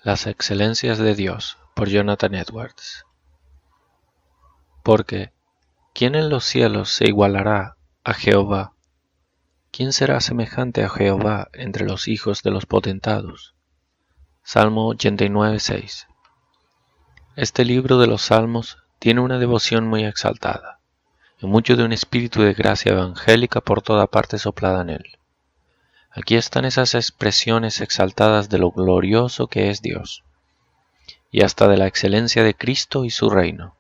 Las excelencias de Dios, por Jonathan Edwards. Porque, ¿quién en los cielos se igualará a Jehová? ¿Quién será semejante a Jehová entre los hijos de los potentados? Salmo 89:6. Este libro de los Salmos tiene una devoción muy exaltada, y mucho de un espíritu de gracia evangélica por toda parte soplada en él. Aquí están esas expresiones exaltadas de lo glorioso que es Dios, y hasta de la excelencia de Cristo y su reino.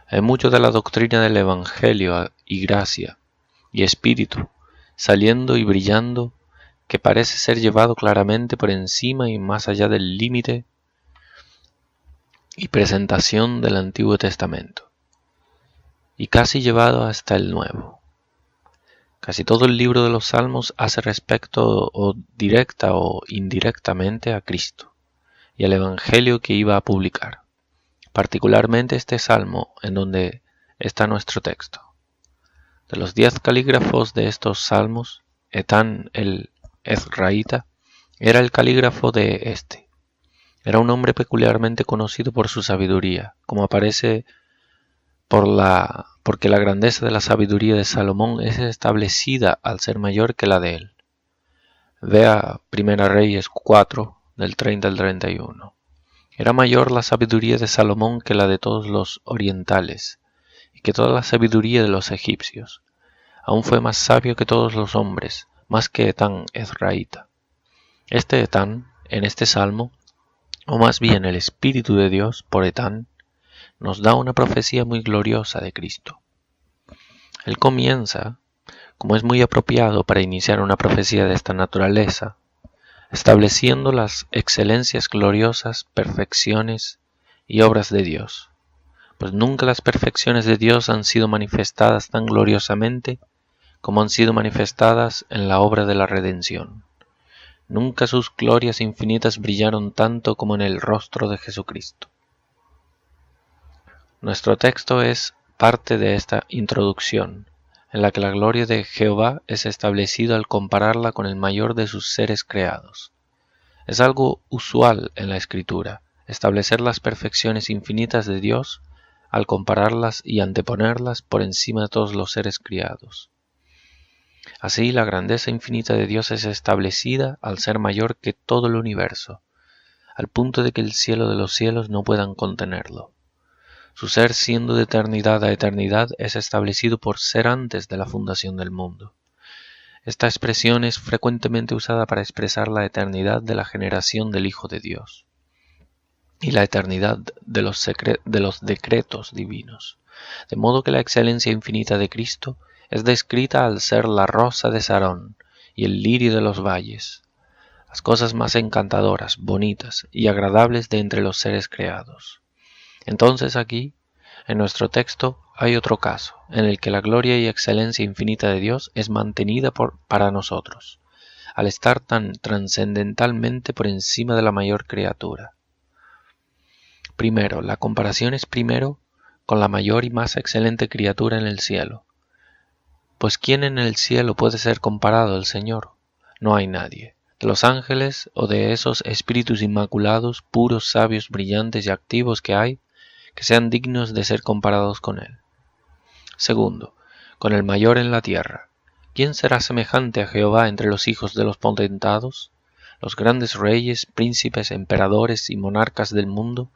Hay mucho de la doctrina del Evangelio y gracia y espíritu saliendo y brillando que parece ser llevado claramente por encima y más allá del límite y presentación del Antiguo Testamento, y casi llevado hasta el Nuevo. Casi todo el libro de los Salmos hace respecto o directa o indirectamente a Cristo y al Evangelio que iba a publicar, particularmente este Salmo en donde está nuestro texto. De los 10 calígrafos de estos salmos, Etán el Ezraíta era el calígrafo de este. Era un hombre peculiarmente conocido por su sabiduría, como aparece porque la grandeza de la sabiduría de Salomón es establecida al ser mayor que la de él. Vea 1 Reyes 4, del 30 al 31. Era mayor la sabiduría de Salomón que la de todos los orientales, y que toda la sabiduría de los egipcios. Aún fue más sabio que todos los hombres, más que Etán Ezraíta. Este Etán, en este salmo, o más bien el Espíritu de Dios por Etán, nos da una profecía muy gloriosa de Cristo. Él comienza, como es muy apropiado para iniciar una profecía de esta naturaleza, estableciendo las excelencias gloriosas, perfecciones y obras de Dios, pues nunca las perfecciones de Dios han sido manifestadas tan gloriosamente como han sido manifestadas en la obra de la redención. Nunca sus glorias infinitas brillaron tanto como en el rostro de Jesucristo. Nuestro texto es parte de esta introducción, en la que la gloria de Jehová es establecida al compararla con el mayor de sus seres creados. Es algo usual en la Escritura, establecer las perfecciones infinitas de Dios al compararlas y anteponerlas por encima de todos los seres criados. Así, la grandeza infinita de Dios es establecida al ser mayor que todo el universo, al punto de que el cielo de los cielos no puedan contenerlo. Su ser, siendo de eternidad a eternidad, es establecido por ser antes de la fundación del mundo. Esta expresión es frecuentemente usada para expresar la eternidad de la generación del Hijo de Dios y la eternidad de los decretos divinos, de modo que la excelencia infinita de Cristo es descrita al ser la rosa de Sarón y el lirio de los valles, las cosas más encantadoras, bonitas y agradables de entre los seres creados. Entonces aquí, en nuestro texto, hay otro caso, en el que la gloria y excelencia infinita de Dios es mantenida para nosotros, al estar tan trascendentalmente por encima de la mayor criatura. Primero, la comparación es primero con la mayor y más excelente criatura en el cielo. Pues ¿quién en el cielo puede ser comparado al Señor? No hay nadie. De los ángeles o de esos espíritus inmaculados, puros, sabios, brillantes y activos que hay, que sean dignos de ser comparados con Él. Segundo, con el mayor en la tierra. ¿Quién será semejante a Jehová entre los hijos de los potentados? Los grandes reyes, príncipes, emperadores y monarcas del mundo,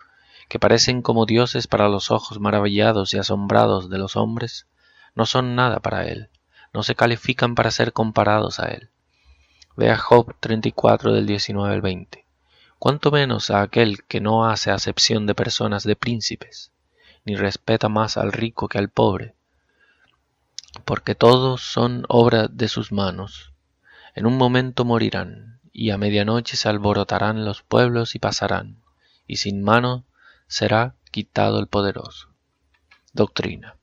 que parecen como dioses para los ojos maravillados y asombrados de los hombres, no son nada para Él, no se califican para ser comparados a Él. Vea Job 34 del 19 al 20. Cuánto menos a aquel que no hace acepción de personas de príncipes, ni respeta más al rico que al pobre, porque todos son obra de sus manos. En un momento morirán, y a medianoche se alborotarán los pueblos y pasarán, y sin mano será quitado el poderoso. Doctrina.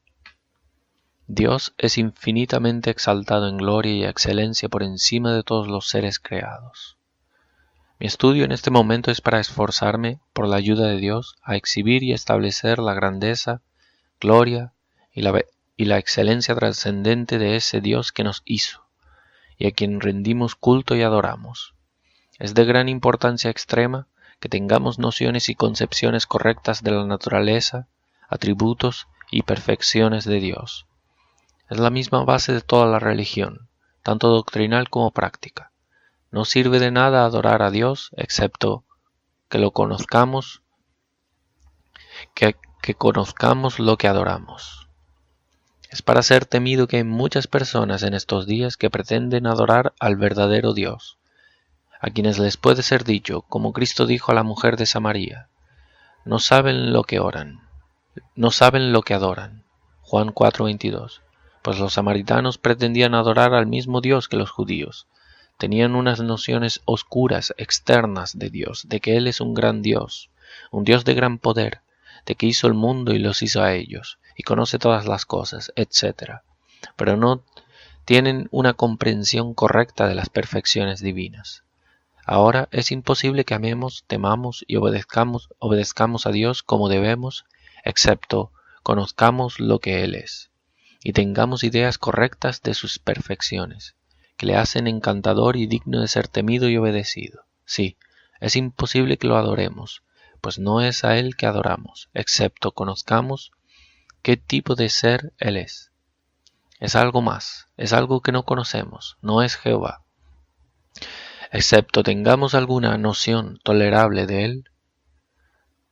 Dios es infinitamente exaltado en gloria y excelencia por encima de todos los seres creados. Mi estudio en este momento es para esforzarme, por la ayuda de Dios, a exhibir y establecer la grandeza, gloria y la excelencia trascendente de ese Dios que nos hizo, y a quien rendimos culto y adoramos. Es de gran importancia extrema que tengamos nociones y concepciones correctas de la naturaleza, atributos y perfecciones de Dios. Es la misma base de toda la religión, tanto doctrinal como práctica. No sirve de nada adorar a Dios excepto que lo conozcamos, que conozcamos lo que adoramos. Es para ser temido que hay muchas personas en estos días que pretenden adorar al verdadero Dios, a quienes les puede ser dicho, como Cristo dijo a la mujer de Samaria, no saben lo que oran, no saben lo que adoran. Juan 4:22. Pues los samaritanos pretendían adorar al mismo Dios que los judíos. Tenían unas nociones oscuras, externas de Dios, de que Él es un gran Dios, un Dios de gran poder, de que hizo el mundo y los hizo a ellos, y conoce todas las cosas, etc. Pero no tienen una comprensión correcta de las perfecciones divinas. Ahora es imposible que amemos, temamos y obedezcamos a Dios como debemos, excepto conozcamos lo que Él es, y tengamos ideas correctas de sus perfecciones, que le hacen encantador y digno de ser temido y obedecido. Sí, es imposible que lo adoremos, pues no es a Él que adoramos, excepto conozcamos qué tipo de ser Él es. Es algo más, es algo que no conocemos, no es Jehová. Excepto tengamos alguna noción tolerable de Él,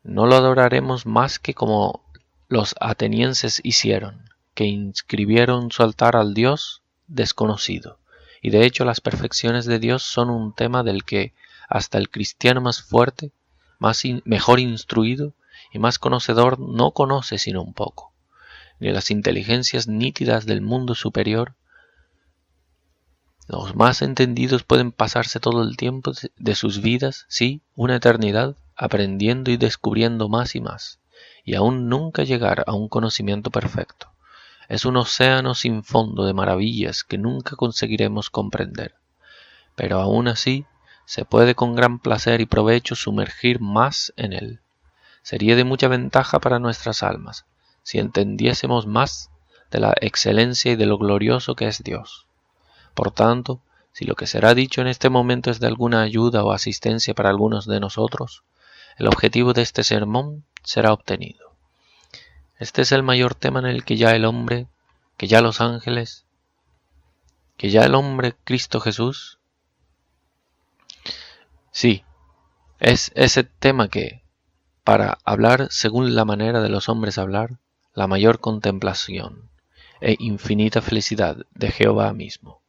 no lo adoraremos más que como los atenienses hicieron, que inscribieron su altar al Dios desconocido. Y de hecho las perfecciones de Dios son un tema del que hasta el cristiano más fuerte, mejor instruido y más conocedor no conoce sino un poco. Ni las inteligencias nítidas del mundo superior. Los más entendidos pueden pasarse todo el tiempo de sus vidas, sí, una eternidad, aprendiendo y descubriendo más y más, y aún nunca llegar a un conocimiento perfecto. Es un océano sin fondo de maravillas que nunca conseguiremos comprender. Pero aún así, se puede con gran placer y provecho sumergir más en él. Sería de mucha ventaja para nuestras almas, si entendiésemos más de la excelencia y de lo glorioso que es Dios. Por tanto, si lo que será dicho en este momento es de alguna ayuda o asistencia para algunos de nosotros, el objetivo de este sermón será obtenido. Este es el mayor tema en el que ya el hombre, que ya los ángeles, que ya el hombre Cristo Jesús, sí, es ese tema que, para hablar según la manera de los hombres hablar, la mayor contemplación e infinita felicidad de Jehová mismo.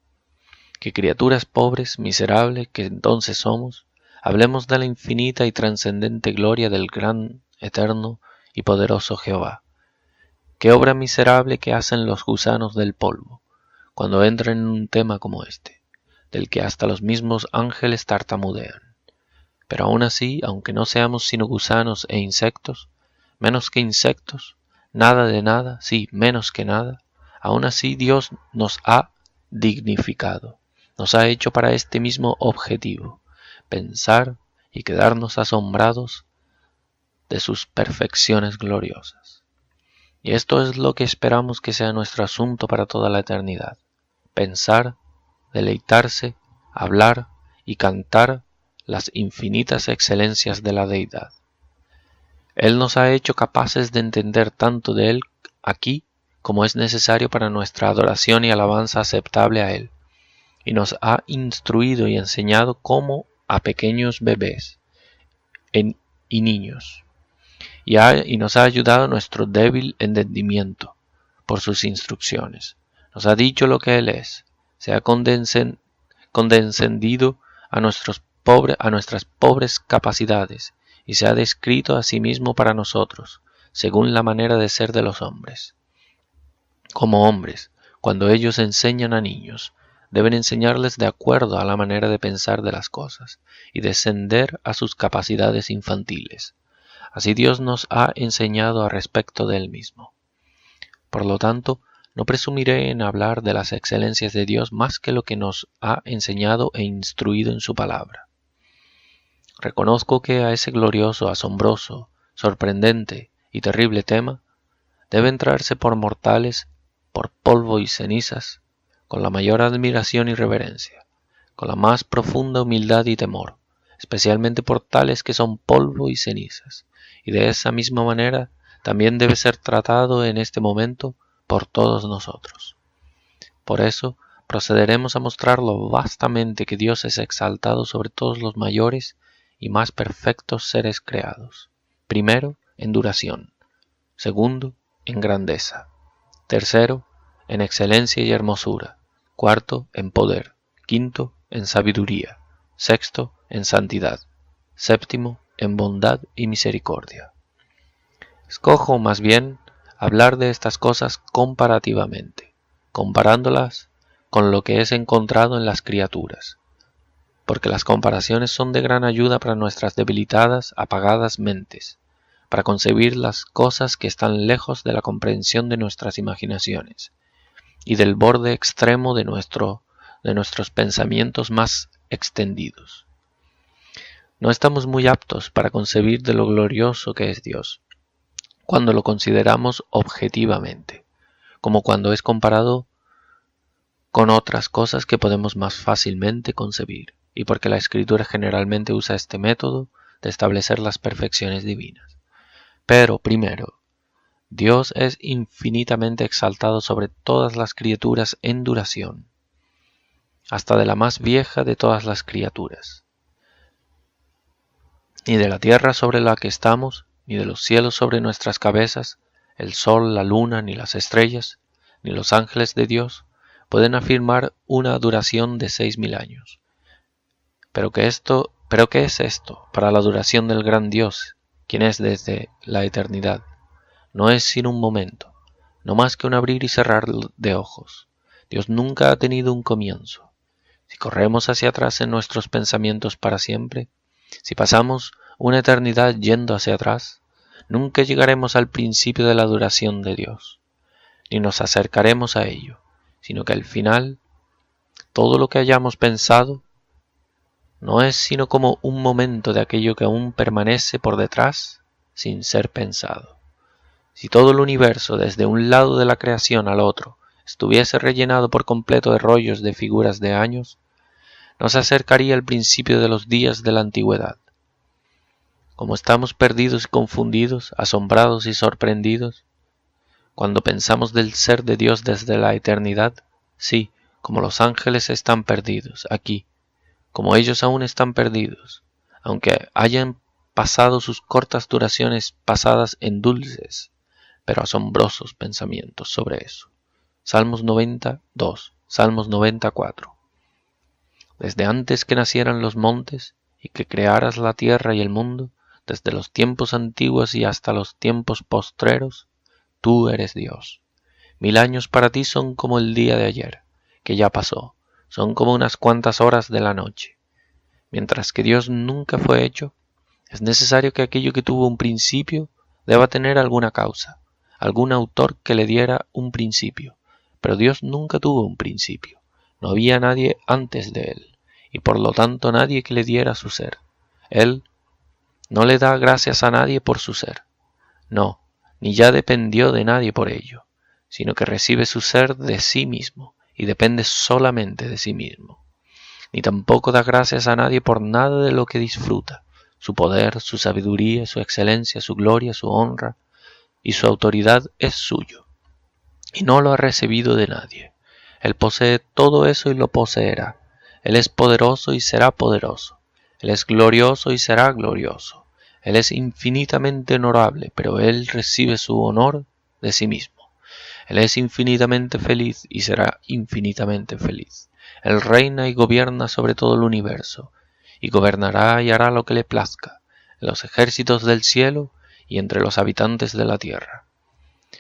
Que criaturas pobres, miserables, que entonces somos, hablemos de la infinita y trascendente gloria del gran, eterno y poderoso Jehová. Qué obra miserable que hacen los gusanos del polvo, cuando entran en un tema como este, del que hasta los mismos ángeles tartamudean. Pero aún así, aunque no seamos sino gusanos e insectos, menos que insectos, nada de nada, sí, menos que nada, aún así Dios nos ha dignificado. Nos ha hecho para este mismo objetivo, pensar y quedarnos asombrados de sus perfecciones gloriosas. Y esto es lo que esperamos que sea nuestro asunto para toda la eternidad. Pensar, deleitarse, hablar y cantar las infinitas excelencias de la Deidad. Él nos ha hecho capaces de entender tanto de Él aquí como es necesario para nuestra adoración y alabanza aceptable a Él. Y nos ha instruido y enseñado como a pequeños bebés y niños, y nos ha ayudado nuestro débil entendimiento por sus instrucciones. Nos ha dicho lo que Él es, se ha condescendido a nuestras pobres capacidades, y se ha descrito a sí mismo para nosotros, según la manera de ser de los hombres. Como hombres, cuando ellos enseñan a niños, deben enseñarles de acuerdo a la manera de pensar de las cosas y descender a sus capacidades infantiles. Así Dios nos ha enseñado a respecto de Él mismo. Por lo tanto, no presumiré en hablar de las excelencias de Dios más que lo que nos ha enseñado e instruido en su palabra. Reconozco que a ese glorioso, asombroso, sorprendente y terrible tema debe entrarse por mortales, por polvo y cenizas, con la mayor admiración y reverencia, con la más profunda humildad y temor, especialmente por tales que son polvo y cenizas, y de esa misma manera también debe ser tratado en este momento por todos nosotros. Por eso, procederemos a mostrar lo vastamente que Dios es exaltado sobre todos los mayores y más perfectos seres creados. Primero, en duración. Segundo, en grandeza. Tercero, en excelencia y hermosura. Cuarto, en poder. Quinto, en sabiduría. Sexto, en santidad. Séptimo, en bondad y misericordia. Escojo más bien hablar de estas cosas comparativamente, comparándolas con lo que es encontrado en las criaturas, porque las comparaciones son de gran ayuda para nuestras debilitadas, apagadas mentes, para concebir las cosas que están lejos de la comprensión de nuestras imaginaciones y del borde extremo de nuestros pensamientos más extendidos. No estamos muy aptos para concebir de lo glorioso que es Dios, cuando lo consideramos objetivamente, como cuando es comparado con otras cosas que podemos más fácilmente concebir, y porque la Escritura generalmente usa este método de establecer las perfecciones divinas. Pero, primero, Dios es infinitamente exaltado sobre todas las criaturas en duración, hasta de la más vieja de todas las criaturas. Ni de la tierra sobre la que estamos, ni de los cielos sobre nuestras cabezas, el sol, la luna, ni las estrellas, ni los ángeles de Dios, pueden afirmar una duración de 6000 años. ¿Pero qué es esto para la duración del gran Dios, quien es desde la eternidad? No es sino un momento, no más que un abrir y cerrar de ojos. Dios nunca ha tenido un comienzo. Si corremos hacia atrás en nuestros pensamientos para siempre, si pasamos una eternidad yendo hacia atrás, nunca llegaremos al principio de la duración de Dios, ni nos acercaremos a ello, sino que al final, todo lo que hayamos pensado no es sino como un momento de aquello que aún permanece por detrás sin ser pensado. Si todo el universo, desde un lado de la creación al otro, estuviese rellenado por completo de rollos de figuras de años, nos acercaría al principio de los días de la antigüedad. Como estamos perdidos y confundidos, asombrados y sorprendidos, cuando pensamos del ser de Dios desde la eternidad, sí, como los ángeles están perdidos aquí, como ellos aún están perdidos, aunque hayan pasado sus cortas duraciones pasadas en dulces, pero asombrosos pensamientos sobre eso. Salmos 92, Salmos 94. Desde antes que nacieran los montes y que crearas la tierra y el mundo, desde los tiempos antiguos y hasta los tiempos postreros, tú eres Dios. 1000 años para ti son como el día de ayer, que ya pasó, son como unas cuantas horas de la noche. Mientras que Dios nunca fue hecho, es necesario que aquello que tuvo un principio deba tener alguna causa, algún autor que le diera un principio, pero Dios nunca tuvo un principio, no había nadie antes de Él, y por lo tanto nadie que le diera su ser. Él no le da gracias a nadie por su ser, no, ni ya dependió de nadie por ello, sino que recibe su ser de sí mismo y depende solamente de sí mismo. Ni tampoco da gracias a nadie por nada de lo que disfruta, su poder, su sabiduría, su excelencia, su gloria, su honra y su autoridad es suyo, y no lo ha recibido de nadie. Él posee todo eso y lo poseerá. Él es poderoso y será poderoso. Él es glorioso y será glorioso. Él es infinitamente honorable, pero Él recibe su honor de sí mismo. Él es infinitamente feliz y será infinitamente feliz. Él reina y gobierna sobre todo el universo, y gobernará y hará lo que le plazca, en los ejércitos del cielo y entre los habitantes de la tierra.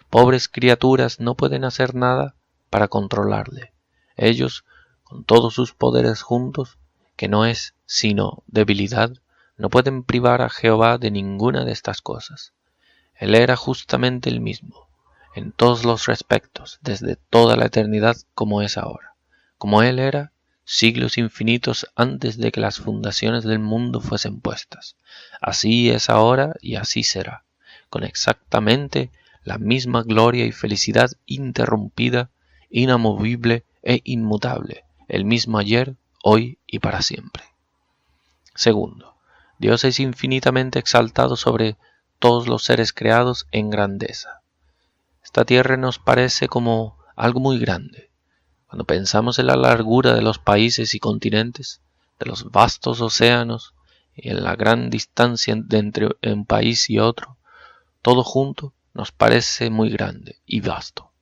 Pobres criaturas no pueden hacer nada para controlarle. Ellos, con todos sus poderes juntos, que no es sino debilidad, no pueden privar a Jehová de ninguna de estas cosas. Él era justamente el mismo, en todos los respectos, desde toda la eternidad como es ahora. Como Él era, siglos infinitos antes de que las fundaciones del mundo fuesen puestas. Así es ahora y así será, con exactamente la misma gloria y felicidad interrumpida, inamovible e inmutable, el mismo ayer, hoy y para siempre. Segundo, Dios es infinitamente exaltado sobre todos los seres creados en grandeza. Esta tierra nos parece como algo muy grande. Cuando pensamos en la largura de los países y continentes, de los vastos océanos y en la gran distancia entre un país y otro, todo junto nos parece muy grande y vasto.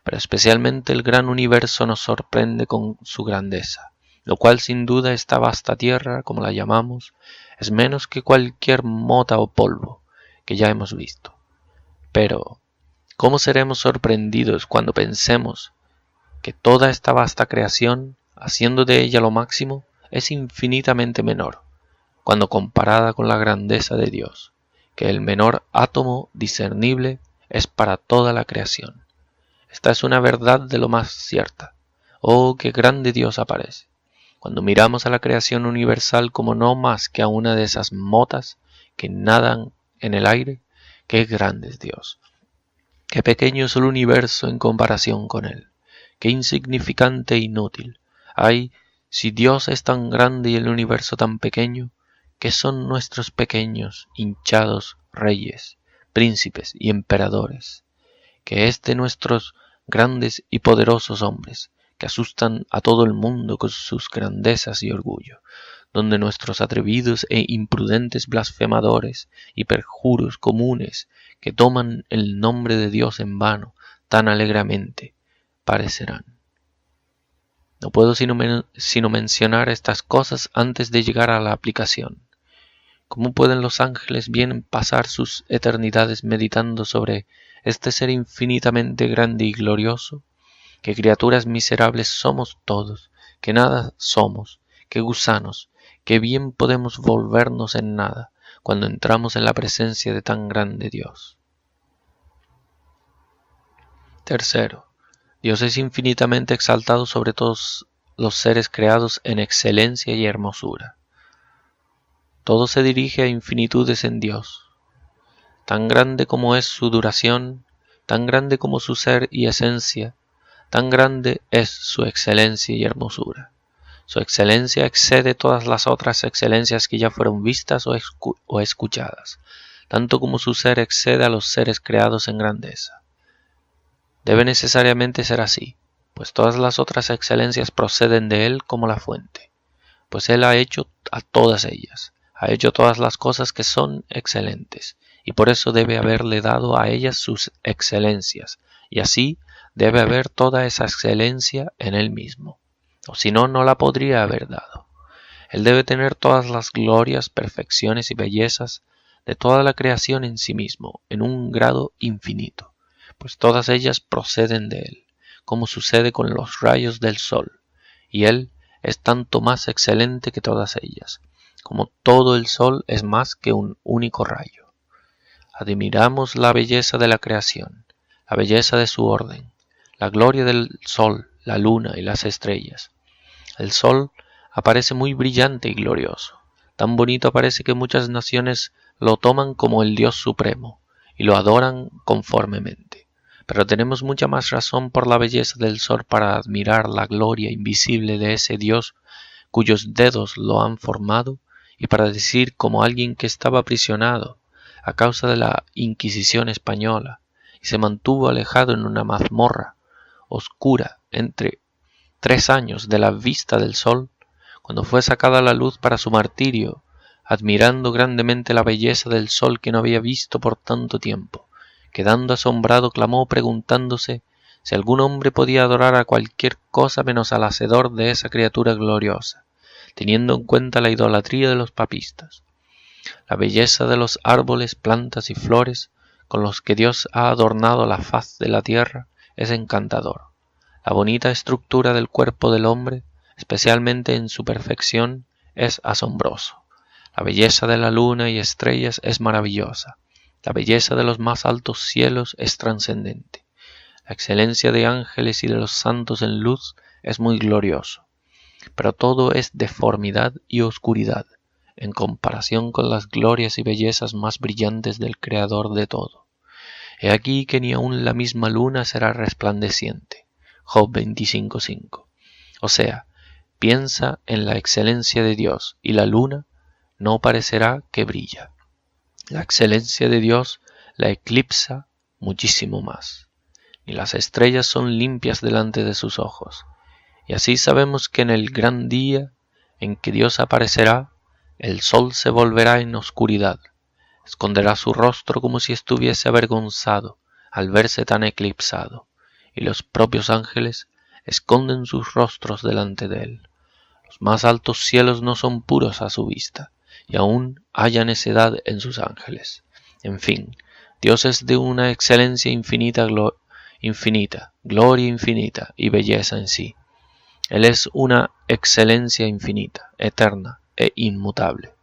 Pero especialmente el gran universo nos sorprende con su grandeza, lo cual sin duda esta vasta tierra, como la llamamos, es menos que cualquier mota o polvo que ya hemos visto. Pero, ¿cómo seremos sorprendidos cuando pensemos que toda esta vasta creación, haciendo de ella lo máximo, es infinitamente menor, cuando comparada con la grandeza de Dios, que el menor átomo discernible es para toda la creación? Esta es una verdad de lo más cierta. ¡Oh, qué grande Dios aparece! Cuando miramos a la creación universal como no más que a una de esas motas que nadan en el aire, ¡qué grande es Dios! ¡Qué pequeño es el universo en comparación con Él! ¡Qué insignificante e inútil! ¡Ay, si Dios es tan grande y el universo tan pequeño! ¿Qué son nuestros pequeños, hinchados reyes, príncipes y emperadores? ¿Qué es de nuestros grandes y poderosos hombres, que asustan a todo el mundo con sus grandezas y orgullo, donde nuestros atrevidos e imprudentes blasfemadores y perjuros comunes, que toman el nombre de Dios en vano tan alegremente, parecerán? No puedo sino mencionar estas cosas antes de llegar a la aplicación. ¿Cómo pueden los ángeles bien pasar sus eternidades meditando sobre este ser infinitamente grande y glorioso? Que criaturas miserables somos todos, que nada somos, que gusanos, que bien podemos volvernos en nada cuando entramos en la presencia de tan grande Dios. Tercero, Dios es infinitamente exaltado sobre todos los seres creados en excelencia y hermosura. Todo se dirige a infinitudes en Dios. Tan grande como es su duración, tan grande como su ser y esencia, tan grande es su excelencia y hermosura. Su excelencia excede todas las otras excelencias que ya fueron vistas o escuchadas, tanto como su ser excede a los seres creados en grandeza. Debe necesariamente ser así, pues todas las otras excelencias proceden de Él como la fuente, pues Él ha hecho a todas ellas. Ha hecho todas las cosas que son excelentes, y por eso debe haberle dado a ellas sus excelencias, y así debe haber toda esa excelencia en Él mismo, o si no, no la podría haber dado. Él debe tener todas las glorias, perfecciones y bellezas de toda la creación en sí mismo, en un grado infinito, pues todas ellas proceden de Él, como sucede con los rayos del sol, y Él es tanto más excelente que todas ellas, como todo el sol es más que un único rayo. Admiramos la belleza de la creación, la belleza de su orden, la gloria del sol, la luna y las estrellas. El sol aparece muy brillante y glorioso, tan bonito parece que muchas naciones lo toman como el Dios supremo y lo adoran conformemente. Pero tenemos mucha más razón por la belleza del sol para admirar la gloria invisible de ese Dios cuyos dedos lo han formado, y para decir como alguien que estaba aprisionado a causa de la Inquisición española y se mantuvo alejado en una mazmorra oscura entre 3 años de la vista del sol, cuando fue sacada a la luz para su martirio, admirando grandemente la belleza del sol que no había visto por tanto tiempo, quedando asombrado clamó preguntándose si algún hombre podía adorar a cualquier cosa menos al hacedor de esa criatura gloriosa, teniendo en cuenta la idolatría de los papistas. La belleza de los árboles, plantas y flores con los que Dios ha adornado la faz de la tierra es encantador. La bonita estructura del cuerpo del hombre, especialmente en su perfección, es asombroso. La belleza de la luna y estrellas es maravillosa. La belleza de los más altos cielos es trascendente. La excelencia de ángeles y de los santos en luz es muy glorioso. Pero todo es deformidad y oscuridad, en comparación con las glorias y bellezas más brillantes del Creador de todo. He aquí que ni aun la misma luna será resplandeciente. Job 25:5. O sea, piensa en la excelencia de Dios, y la luna, no parecerá que brilla. La excelencia de Dios la eclipsa muchísimo más. Ni las estrellas son limpias delante de sus ojos. Y así sabemos que en el gran día en que Dios aparecerá, el sol se volverá en oscuridad, esconderá su rostro como si estuviese avergonzado al verse tan eclipsado, y los propios ángeles esconden sus rostros delante de él. Los más altos cielos no son puros a su vista, y aún haya necedad en sus ángeles. En fin, Dios es de una excelencia infinita, gloria infinita y belleza en sí. Él es una excelencia infinita, eterna e inmutable.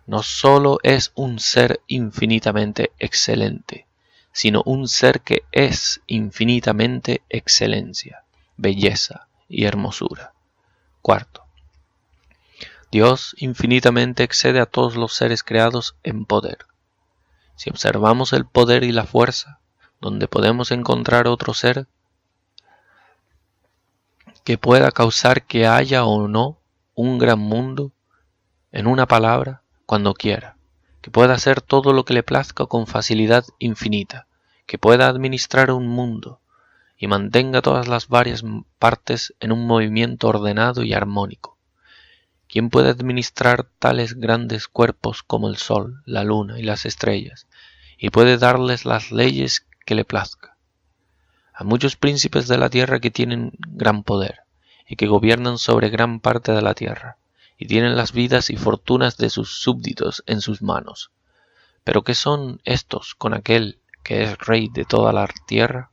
No solo es un ser infinitamente excelente, sino un ser que es infinitamente excelencia, belleza y hermosura. Cuarto, Dios infinitamente excede a todos los seres creados en poder. Si observamos el poder y la fuerza, donde podemos encontrar otro ser que pueda causar que haya o no un gran mundo, en una palabra, cuando quiera, que pueda hacer todo lo que le plazca con facilidad infinita, que pueda administrar un mundo y mantenga todas las varias partes en un movimiento ordenado y armónico. ¿Quién puede administrar tales grandes cuerpos como el sol, la luna y las estrellas, y puede darles las leyes que le plazca? A muchos príncipes de la tierra que tienen gran poder, y que gobiernan sobre gran parte de la tierra, y tienen las vidas y fortunas de sus súbditos en sus manos. Pero ¿qué son estos con aquel que es rey de toda la tierra,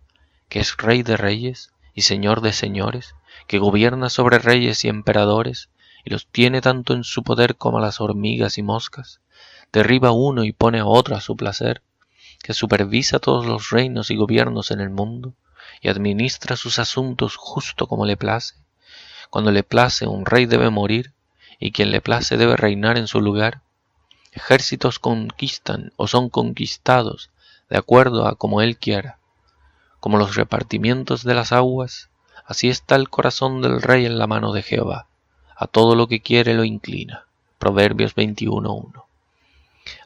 que es rey de reyes y señor de señores, que gobierna sobre reyes y emperadores, y los tiene tanto en su poder como a las hormigas y moscas? Derriba uno y pone a otro a su placer, que supervisa todos los reinos y gobiernos en el mundo, y administra sus asuntos justo como le place. Cuando le place un rey debe morir, y quien le place debe reinar en su lugar. Ejércitos conquistan o son conquistados de acuerdo a como él quiera. Como los repartimientos de las aguas, así está el corazón del rey en la mano de Jehová. A todo lo que quiere lo inclina. Proverbios 21:1.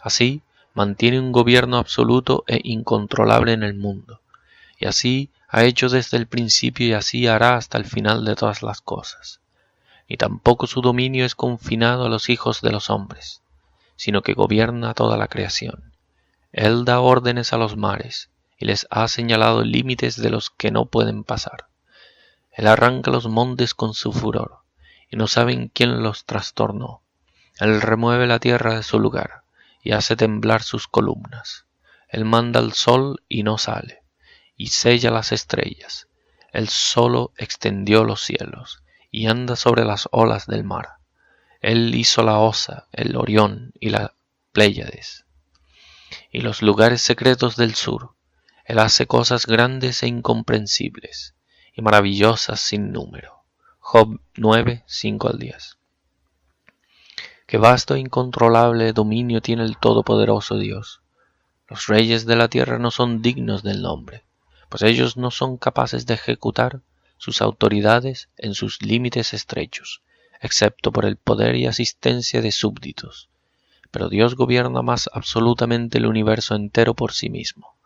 Así mantiene un gobierno absoluto e incontrolable en el mundo, y así ha hecho desde el principio y así hará hasta el final de todas las cosas. Y tampoco su dominio es confinado a los hijos de los hombres, sino que gobierna toda la creación. Él da órdenes a los mares, y les ha señalado límites de los que no pueden pasar. Él arranca los montes con su furor, y no saben quién los trastornó. Él remueve la tierra de su lugar, y hace temblar sus columnas. Él manda al sol y no sale, y sella las estrellas. Él solo extendió los cielos, y anda sobre las olas del mar. Él hizo la Osa, el Orión y la Pléyades, y los lugares secretos del sur. Él hace cosas grandes e incomprensibles, y maravillosas sin número. Job 9, 5-10. Qué vasto e incontrolable dominio tiene el todopoderoso Dios. Los reyes de la tierra no son dignos del nombre, pues ellos no son capaces de ejecutar sus autoridades en sus límites estrechos, excepto por el poder y asistencia de súbditos. Pero Dios gobierna más absolutamente el universo entero por sí mismo.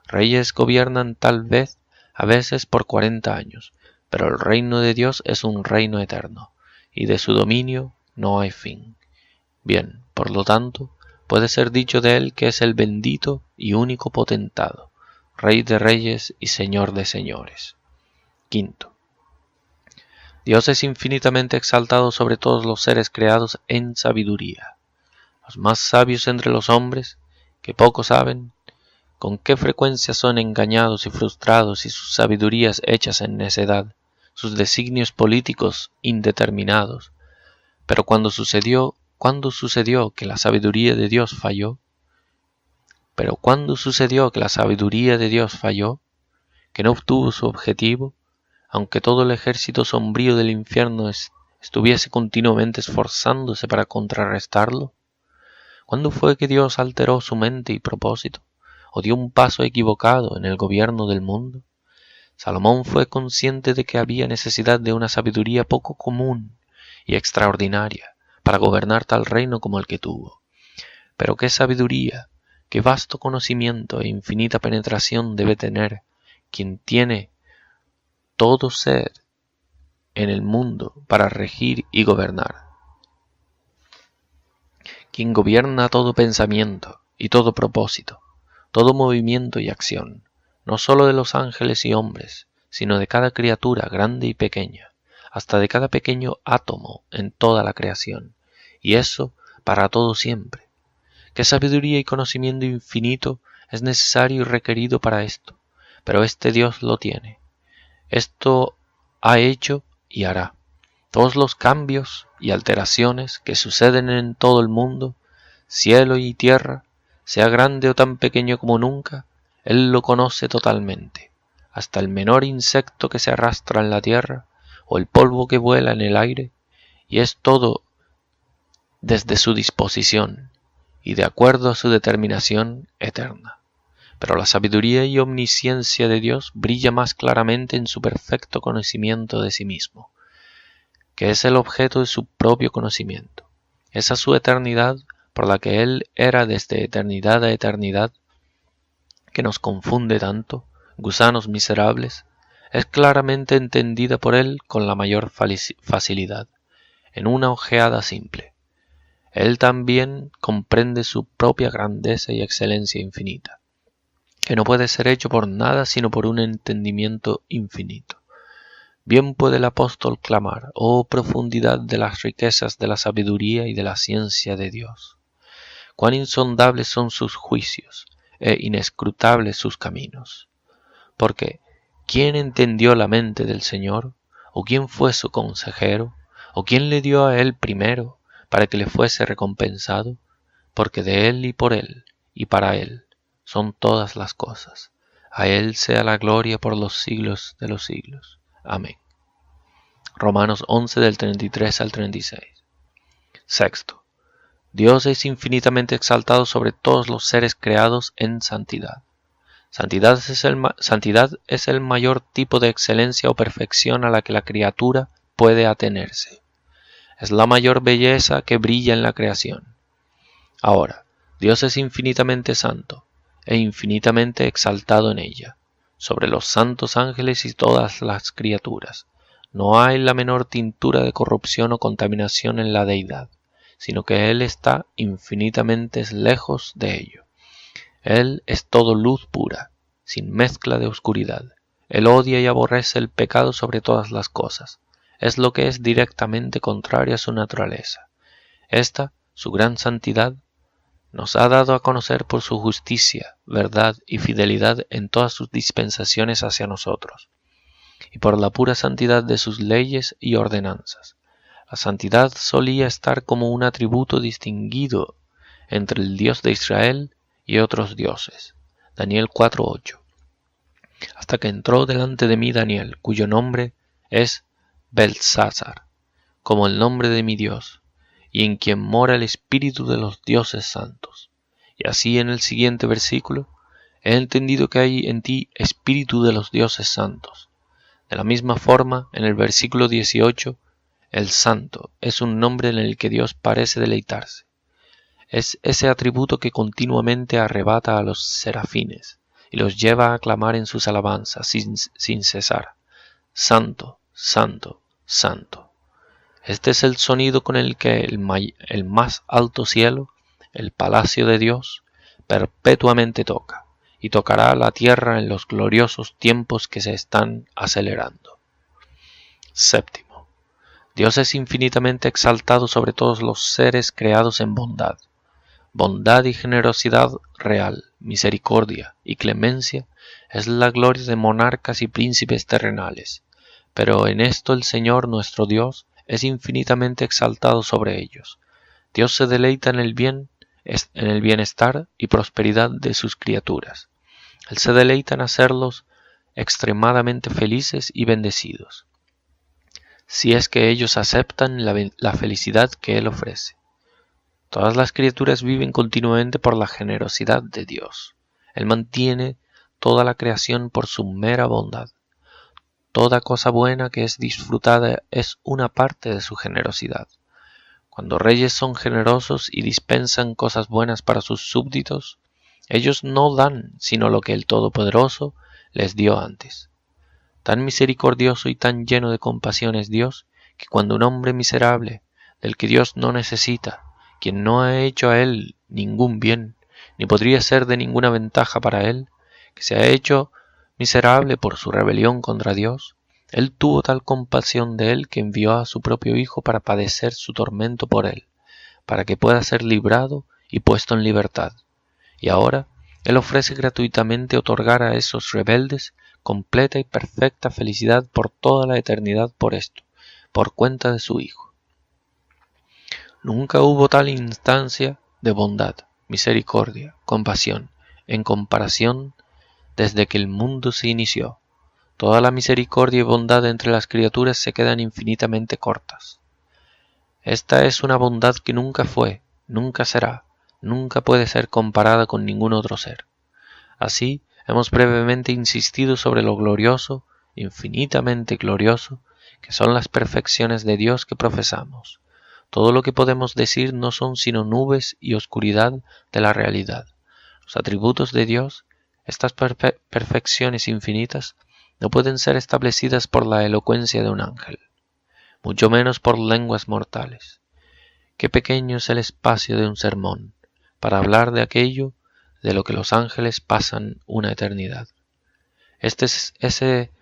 Reyes gobiernan tal vez a veces por 40 años, pero el reino de Dios es un reino eterno, y de su dominio no hay fin. Bien, por lo tanto, puede ser dicho de él que es el bendito y único potentado, Rey de reyes y Señor de señores. Quinto, Dios es infinitamente exaltado sobre todos los seres creados en sabiduría. Los más sabios entre los hombres, que poco saben, con qué frecuencia son engañados y frustrados y sus sabidurías hechas en necedad, sus designios políticos indeterminados. Pero ¿cuándo sucedió que la sabiduría de Dios falló? Que no obtuvo su objetivo, aunque todo el ejército sombrío del infierno estuviese continuamente esforzándose para contrarrestarlo. ¿Cuándo fue que Dios alteró su mente y propósito, o dio un paso equivocado en el gobierno del mundo? Salomón fue consciente de que había necesidad de una sabiduría poco común y extraordinaria para gobernar tal reino como el que tuvo. Pero qué sabiduría, qué vasto conocimiento e infinita penetración debe tener quien tiene todo ser en el mundo para regir y gobernar. Quien gobierna todo pensamiento y todo propósito, todo movimiento y acción, no sólo de los ángeles y hombres, sino de cada criatura grande y pequeña, hasta de cada pequeño átomo en toda la creación, y eso para todo siempre. Qué sabiduría y conocimiento infinito es necesario y requerido para esto, pero este Dios lo tiene. Esto ha hecho y hará. Todos los cambios y alteraciones que suceden en todo el mundo, cielo y tierra, sea grande o tan pequeño como nunca, Él lo conoce totalmente, hasta el menor insecto que se arrastra en la tierra o el polvo que vuela en el aire, y es todo desde su disposición y de acuerdo a su determinación eterna. Pero la sabiduría y omnisciencia de Dios brilla más claramente en su perfecto conocimiento de sí mismo, que es el objeto de su propio conocimiento. Esa su eternidad, por la que Él era desde eternidad a eternidad, que nos confunde tanto, gusanos miserables, es claramente entendida por Él con la mayor facilidad, en una ojeada simple. Él también comprende su propia grandeza y excelencia infinita, que no puede ser hecho por nada sino por un entendimiento infinito. Bien puede el apóstol clamar, oh profundidad de las riquezas de la sabiduría y de la ciencia de Dios. Cuán insondables son sus juicios, e inescrutables sus caminos. Porque, ¿quién entendió la mente del Señor? ¿O quién fue su consejero? ¿O quién le dio a él primero, para que le fuese recompensado? Porque de él y por él, y para él, son todas las cosas. A él sea la gloria por los siglos de los siglos. Amén. Romanos 11 del 33 al 36. Sexto. Dios es infinitamente exaltado sobre todos los seres creados en santidad. Santidad es el mayor tipo de excelencia o perfección a la que la criatura puede atenerse. Es la mayor belleza que brilla en la creación. Ahora, Dios es infinitamente santo e infinitamente exaltado en ella, sobre los santos ángeles y todas las criaturas. No hay la menor tintura de corrupción o contaminación en la deidad, sino que Él está infinitamente lejos de ello. Él es todo luz pura, sin mezcla de oscuridad. Él odia y aborrece el pecado sobre todas las cosas. Es lo que es directamente contrario a su naturaleza. Esta, su gran santidad, nos ha dado a conocer por su justicia, verdad y fidelidad en todas sus dispensaciones hacia nosotros, y por la pura santidad de sus leyes y ordenanzas. La santidad solía estar como un atributo distinguido entre el Dios de Israel y otros dioses. Daniel 4:8. Hasta que entró delante de mí Daniel, cuyo nombre es Beltsasar, como el nombre de mi Dios, y en quien mora el espíritu de los dioses santos. Y así en el siguiente versículo, he entendido que hay en ti espíritu de los dioses santos. De la misma forma, en el versículo 18, el santo es un nombre en el que Dios parece deleitarse. Es ese atributo que continuamente arrebata a los serafines y los lleva a clamar en sus alabanzas sin cesar. Santo, santo, santo. Este es el sonido con el que el más alto cielo, el palacio de Dios, perpetuamente toca, y tocará la tierra en los gloriosos tiempos que se están acelerando. Séptimo. Dios es infinitamente exaltado sobre todos los seres creados en bondad. Bondad y generosidad real, misericordia y clemencia es la gloria de monarcas y príncipes terrenales, pero en esto el Señor nuestro Dios es infinitamente exaltado sobre ellos. Dios se deleita en el bienestar y prosperidad de sus criaturas. Él se deleita en hacerlos extremadamente felices y bendecidos, si es que ellos aceptan la felicidad que Él ofrece. Todas las criaturas viven continuamente por la generosidad de Dios. Él mantiene toda la creación por su mera bondad. Toda cosa buena que es disfrutada es una parte de su generosidad. Cuando reyes son generosos y dispensan cosas buenas para sus súbditos, ellos no dan sino lo que el Todopoderoso les dio antes. Tan misericordioso y tan lleno de compasión es Dios, que cuando un hombre miserable, del que Dios no necesita, quien no ha hecho a él ningún bien, ni podría ser de ninguna ventaja para él, que se ha hecho miserable por su rebelión contra Dios, él tuvo tal compasión de él que envió a su propio Hijo para padecer su tormento por él, para que pueda ser librado y puesto en libertad. Y ahora él ofrece gratuitamente otorgar a esos rebeldes completa y perfecta felicidad por toda la eternidad por esto, por cuenta de su Hijo. Nunca hubo tal instancia de bondad, misericordia, compasión, en comparación desde que el mundo se inició. Toda la misericordia y bondad entre las criaturas se quedan infinitamente cortas. Esta es una bondad que nunca fue, nunca será, nunca puede ser comparada con ningún otro ser. Así, hemos brevemente insistido sobre lo glorioso, infinitamente glorioso, que son las perfecciones de Dios que profesamos. Todo lo que podemos decir no son sino nubes y oscuridad de la realidad. Los atributos de Dios, estas perfecciones infinitas, no pueden ser establecidas por la elocuencia de un ángel, mucho menos por lenguas mortales. Qué pequeño es el espacio de un sermón para hablar de aquello de lo que los ángeles pasan una eternidad. Este es ese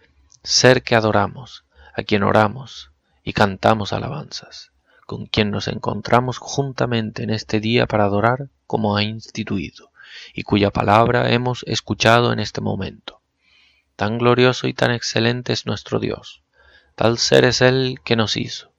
ser que adoramos, a quien oramos y cantamos alabanzas, con quien nos encontramos juntamente en este día para adorar como ha instituido, y cuya palabra hemos escuchado en este momento. Tan glorioso y tan excelente es nuestro Dios. Tal ser es Él que nos hizo,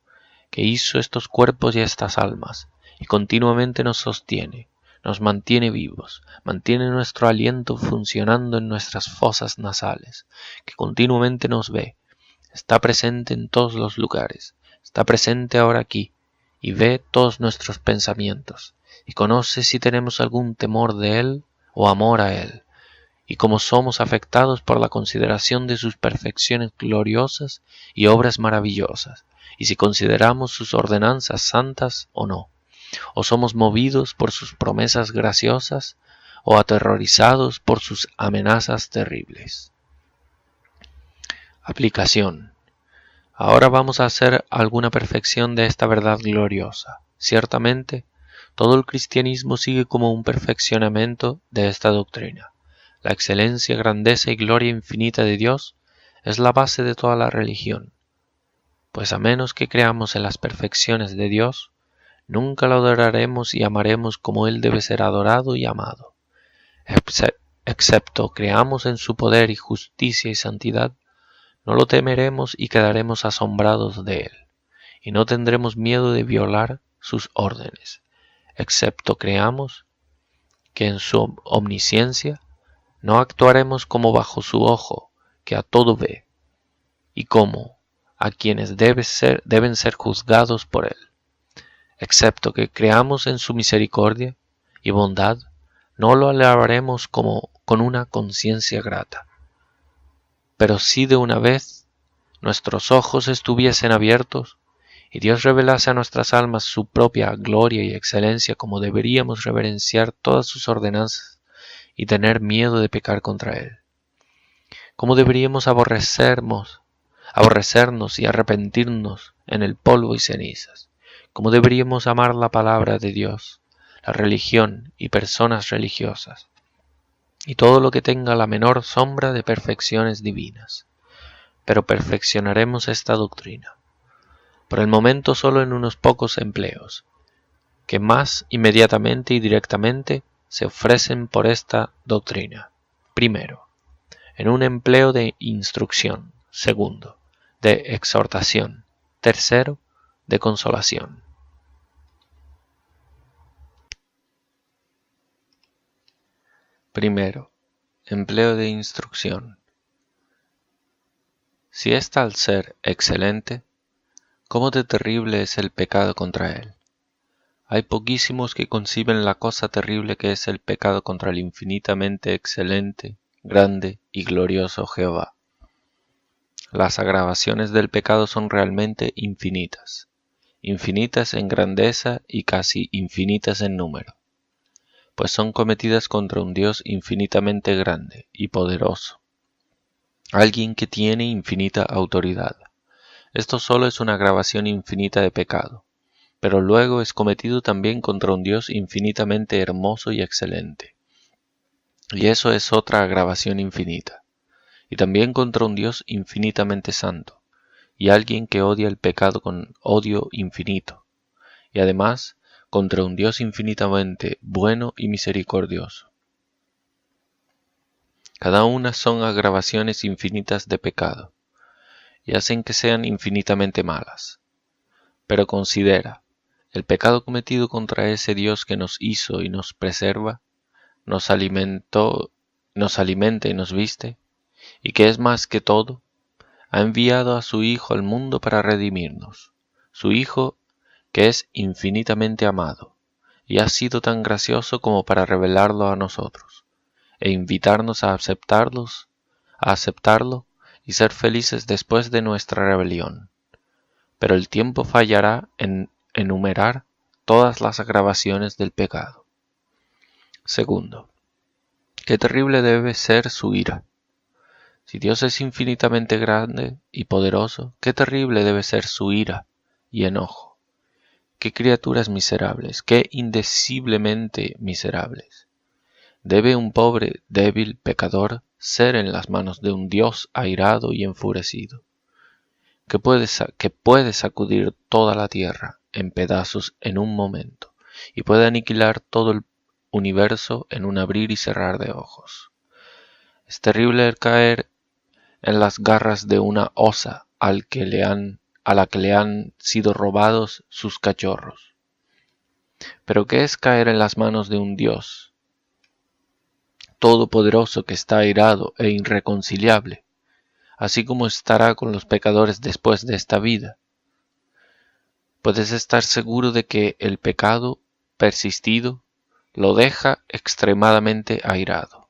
que hizo estos cuerpos y estas almas, y continuamente nos sostiene, nos mantiene vivos, mantiene nuestro aliento funcionando en nuestras fosas nasales, que continuamente nos ve, está presente en todos los lugares, está presente ahora aquí, y ve todos nuestros pensamientos, y conoce si tenemos algún temor de Él o amor a Él, y como somos afectados por la consideración de sus perfecciones gloriosas y obras maravillosas, y si consideramos sus ordenanzas santas o no, o somos movidos por sus promesas graciosas, o aterrorizados por sus amenazas terribles. Aplicación. Ahora vamos a hacer alguna perfección de esta verdad gloriosa. Ciertamente, todo el cristianismo sigue como un perfeccionamiento de esta doctrina. La excelencia, grandeza y gloria infinita de Dios es la base de toda la religión, pues a menos que creamos en las perfecciones de Dios, nunca lo adoraremos y amaremos como Él debe ser adorado y amado. Excepto creamos en su poder y justicia y santidad, no lo temeremos y quedaremos asombrados de Él, y no tendremos miedo de violar sus órdenes, excepto creamos que en su omnisciencia no actuaremos como bajo su ojo, que a todo ve, y como a quienes deben ser juzgados por él. Excepto que creamos en su misericordia y bondad, no lo alabaremos como con una conciencia grata. Pero si de una vez nuestros ojos estuviesen abiertos, y Dios revelase a nuestras almas su propia gloria y excelencia, como deberíamos reverenciar todas sus ordenanzas, y tener miedo de pecar contra Él. ¿Cómo deberíamos aborrecernos y arrepentirnos en el polvo y cenizas? ¿Cómo deberíamos amar la palabra de Dios, la religión y personas religiosas, y todo lo que tenga la menor sombra de perfecciones divinas? Pero perfeccionaremos esta doctrina, por el momento solo en unos pocos empleos, que más inmediatamente y directamente se ofrecen por esta doctrina. Primero, en un empleo de instrucción. Segundo, de exhortación. Tercero, de consolación. Primero, empleo de instrucción. Si es tal ser excelente, ¿cómo de terrible es el pecado contra él? Hay poquísimos que conciben la cosa terrible que es el pecado contra el infinitamente excelente, grande y glorioso Jehová. Las agravaciones del pecado son realmente infinitas, infinitas en grandeza y casi infinitas en número, pues son cometidas contra un Dios infinitamente grande y poderoso, alguien que tiene infinita autoridad. Esto solo es una agravación infinita de pecado, pero luego es cometido también contra un Dios infinitamente hermoso y excelente. Y eso es otra agravación infinita, y también contra un Dios infinitamente santo, y alguien que odia el pecado con odio infinito, y además contra un Dios infinitamente bueno y misericordioso. Cada una son agravaciones infinitas de pecado, y hacen que sean infinitamente malas. Pero considera, el pecado cometido contra ese Dios que nos hizo y nos preserva, nos alimenta y nos viste, y que es más que todo, ha enviado a su Hijo al mundo para redimirnos, su Hijo que es infinitamente amado, y ha sido tan gracioso como para revelarlo a nosotros, e invitarnos a aceptarlo y ser felices después de nuestra rebelión. Pero el tiempo fallará en enumerar todas las agravaciones del pecado. Segundo, qué terrible debe ser su ira. Si Dios es infinitamente grande y poderoso, qué terrible debe ser su ira y enojo. Qué criaturas miserables, qué indeciblemente miserables. ¿Debe un pobre, débil pecador ser en las manos de un Dios airado y enfurecido, que puede sacudir toda la tierra en pedazos en un momento, y puede aniquilar todo el universo en un abrir y cerrar de ojos? Es terrible el caer en las garras de una osa a la que le han sido robados sus cachorros. Pero ¿qué es caer en las manos de un Dios todopoderoso que está airado e irreconciliable, así como estará con los pecadores después de esta vida? Puedes estar seguro de que el pecado persistido lo deja extremadamente airado.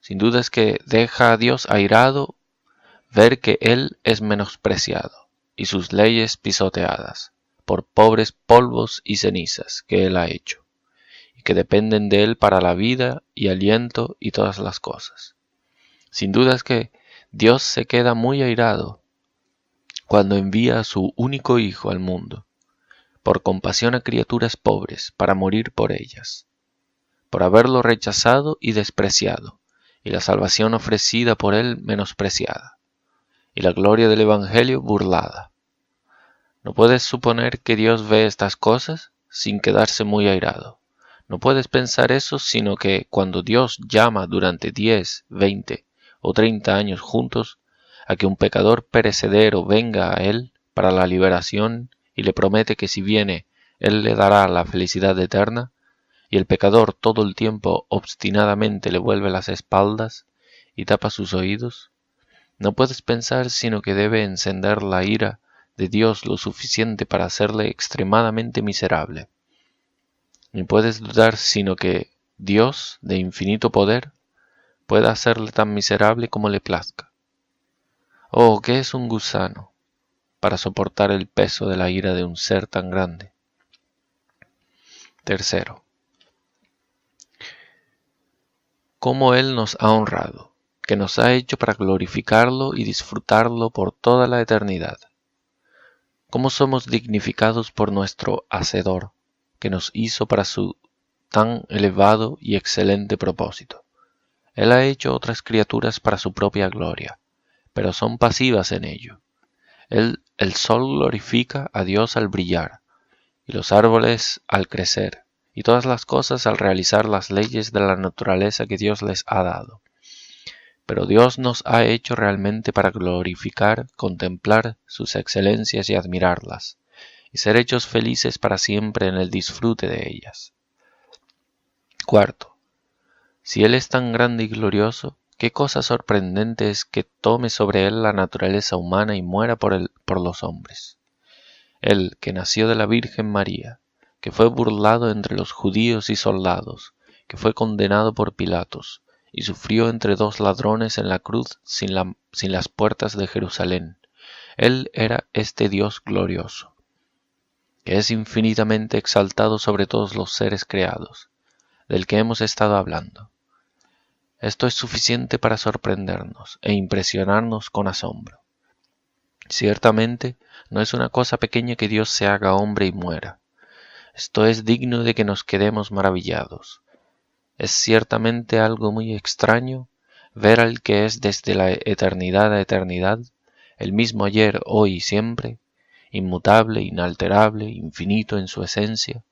Sin duda es que deja a Dios airado ver que Él es menospreciado y sus leyes pisoteadas por pobres polvos y cenizas que Él ha hecho, y que dependen de Él para la vida y aliento y todas las cosas. Sin duda es que Dios se queda muy airado cuando envía a su único Hijo al mundo, por compasión a criaturas pobres, para morir por ellas, por haberlo rechazado y despreciado, y la salvación ofrecida por Él menospreciada, y la gloria del Evangelio burlada. ¿No puedes suponer que Dios ve estas cosas sin quedarse muy airado? No puedes pensar eso, sino que cuando Dios llama durante 10, 20 o 30 años juntos a que un pecador perecedero venga a Él para la liberación y le promete que si viene Él le dará la felicidad eterna, y el pecador todo el tiempo obstinadamente le vuelve las espaldas y tapa sus oídos, no puedes pensar sino que debe encender la ira de Dios lo suficiente para hacerle extremadamente miserable. Ni puedes dudar sino que Dios, de infinito poder, pueda hacerle tan miserable como le plazca. Oh, ¿qué es un gusano para soportar el peso de la ira de un ser tan grande? Tercero, cómo Él nos ha honrado, que nos ha hecho para glorificarlo y disfrutarlo por toda la eternidad. Cómo somos dignificados por nuestro Hacedor, que nos hizo para su tan elevado y excelente propósito. Él ha hecho otras criaturas para su propia gloria, pero son pasivas en ello. El sol glorifica a Dios al brillar, y los árboles al crecer, y todas las cosas al realizar las leyes de la naturaleza que Dios les ha dado. Pero Dios nos ha hecho realmente para glorificar, contemplar sus excelencias y admirarlas, y ser hechos felices para siempre en el disfrute de ellas. Cuarto, si Él es tan grande y glorioso, qué cosa sorprendente es que tome sobre Él la naturaleza humana y muera por los hombres. Él, que nació de la Virgen María, que fue burlado entre los judíos y soldados, que fue condenado por Pilatos, y sufrió entre dos ladrones en la cruz sin las puertas de Jerusalén. Él era este Dios glorioso. que es infinitamente exaltado sobre todos los seres creados, del que hemos estado hablando. Esto es suficiente para sorprendernos e impresionarnos con asombro. Ciertamente, no es una cosa pequeña que Dios se haga hombre y muera. Esto es digno de que nos quedemos maravillados. Es ciertamente algo muy extraño ver al que es desde la eternidad a eternidad, el mismo ayer, hoy y siempre, inmutable, inalterable, infinito en su esencia,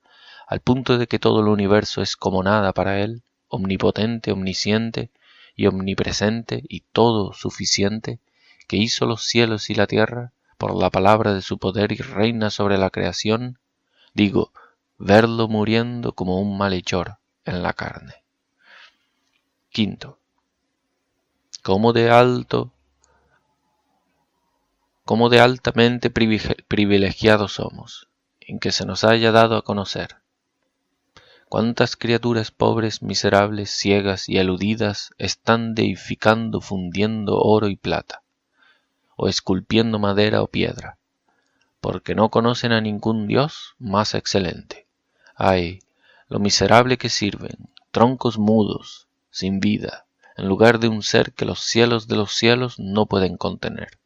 al punto de que todo el universo es como nada para él, omnipotente, omnisciente y omnipresente y todo suficiente, que hizo los cielos y la tierra por la palabra de su poder y reina sobre la creación, digo, verlo muriendo como un malhechor en la carne. Quinto, cómo de altamente privilegiados somos, en que se nos haya dado a conocer. Cuántas criaturas pobres, miserables, ciegas y eludidas están deificando, fundiendo oro y plata, o esculpiendo madera o piedra, porque no conocen a ningún Dios más excelente. Ay, lo miserable que sirven, troncos mudos, sin vida, en lugar de un ser que los cielos de los cielos no pueden contener,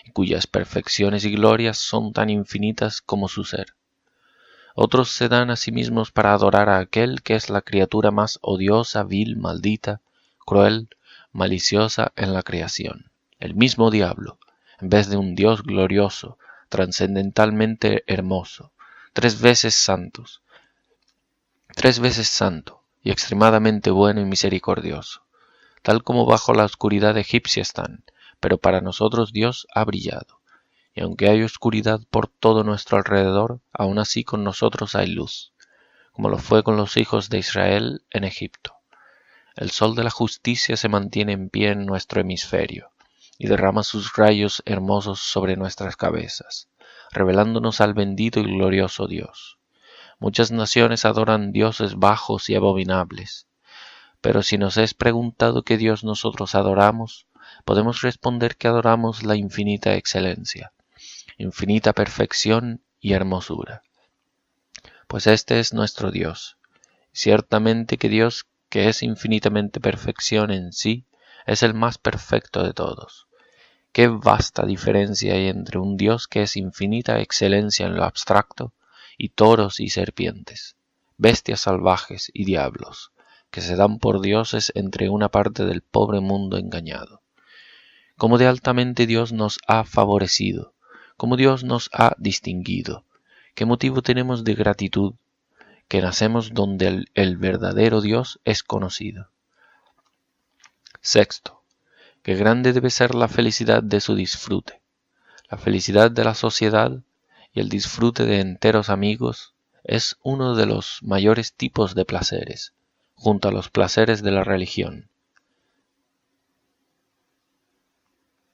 y cuyas perfecciones y glorias son tan infinitas como su ser. Otros se dan a sí mismos para adorar a aquel que es la criatura más odiosa, vil, maldita, cruel, maliciosa en la creación, el mismo diablo, en vez de un Dios glorioso, trascendentalmente hermoso, tres veces santo y extremadamente bueno y misericordioso, tal como bajo la oscuridad egipcia están, pero para nosotros Dios ha brillado, y aunque hay oscuridad por todo nuestro alrededor, aún así con nosotros hay luz, como lo fue con los hijos de Israel en Egipto. El sol de la justicia se mantiene en pie en nuestro hemisferio, y derrama sus rayos hermosos sobre nuestras cabezas, revelándonos al bendito y glorioso Dios. Muchas naciones adoran dioses bajos y abominables, pero si nos es preguntado qué Dios nosotros adoramos, podemos responder que adoramos la infinita excelencia, infinita perfección y hermosura. Pues este es nuestro Dios. Ciertamente que Dios, que es infinitamente perfección en sí, es el más perfecto de todos. Qué vasta diferencia hay entre un Dios que es infinita excelencia en lo abstracto, y toros y serpientes, bestias salvajes y diablos, que se dan por dioses entre una parte del pobre mundo engañado. Cómo de altamente Dios nos ha favorecido, cómo Dios nos ha distinguido, qué motivo tenemos de gratitud, que nacemos donde el verdadero Dios es conocido. Sexto, qué grande debe ser la felicidad de su disfrute, la felicidad de la sociedad y el disfrute de enteros amigos es uno de los mayores tipos de placeres, junto a los placeres de la religión.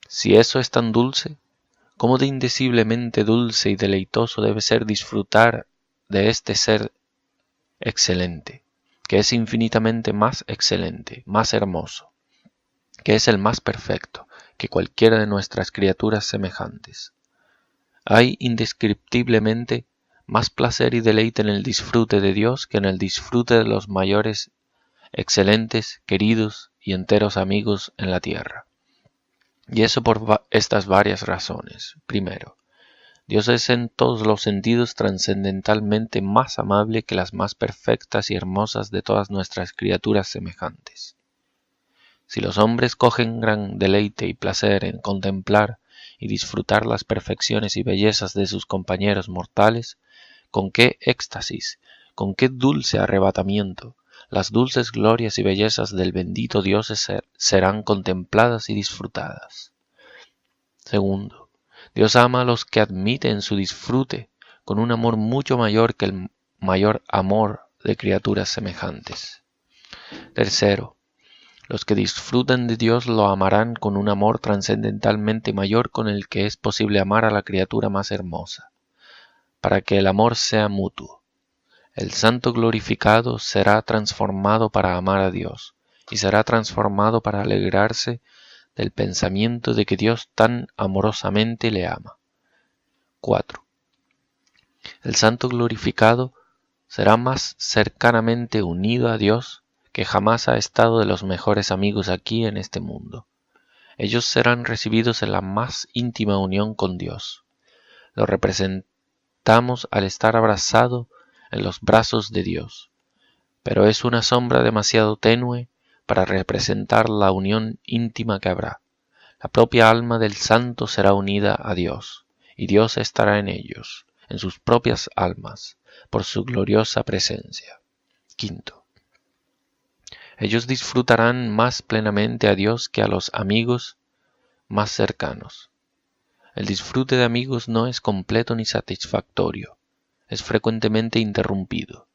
Si eso es tan dulce, ¿cómo de indeciblemente dulce y deleitoso debe ser disfrutar de este ser excelente, que es infinitamente más excelente, más hermoso, que es el más perfecto que cualquiera de nuestras criaturas semejantes? Hay indescriptiblemente más placer y deleite en el disfrute de Dios que en el disfrute de los mayores, excelentes, queridos y enteros amigos en la tierra. Y eso por estas varias razones. Primero, Dios es en todos los sentidos trascendentalmente más amable que las más perfectas y hermosas de todas nuestras criaturas semejantes. Si los hombres cogen gran deleite y placer en contemplar y disfrutar las perfecciones y bellezas de sus compañeros mortales, con qué éxtasis, con qué dulce arrebatamiento, las dulces glorias y bellezas del bendito Dios serán contempladas y disfrutadas. Segundo, Dios ama a los que admiten su disfrute con un amor mucho mayor que el mayor amor de criaturas semejantes. Tercero, los que disfrutan de Dios lo amarán con un amor trascendentalmente mayor con el que es posible amar a la criatura más hermosa, para que el amor sea mutuo. El santo glorificado será transformado para amar a Dios, y será transformado para alegrarse del pensamiento de que Dios tan amorosamente le ama. 4. El santo glorificado será más cercanamente unido a Dios que jamás ha estado de los mejores amigos aquí en este mundo. Ellos serán recibidos en la más íntima unión con Dios. Lo representamos al estar abrazado en los brazos de Dios, pero es una sombra demasiado tenue para representar la unión íntima que habrá. La propia alma del santo será unida a Dios, y Dios estará en ellos, en sus propias almas, por su gloriosa presencia. Quinto, ellos disfrutarán más plenamente a Dios que a los amigos más cercanos. El disfrute de amigos no es completo ni satisfactorio, es frecuentemente interrumpido,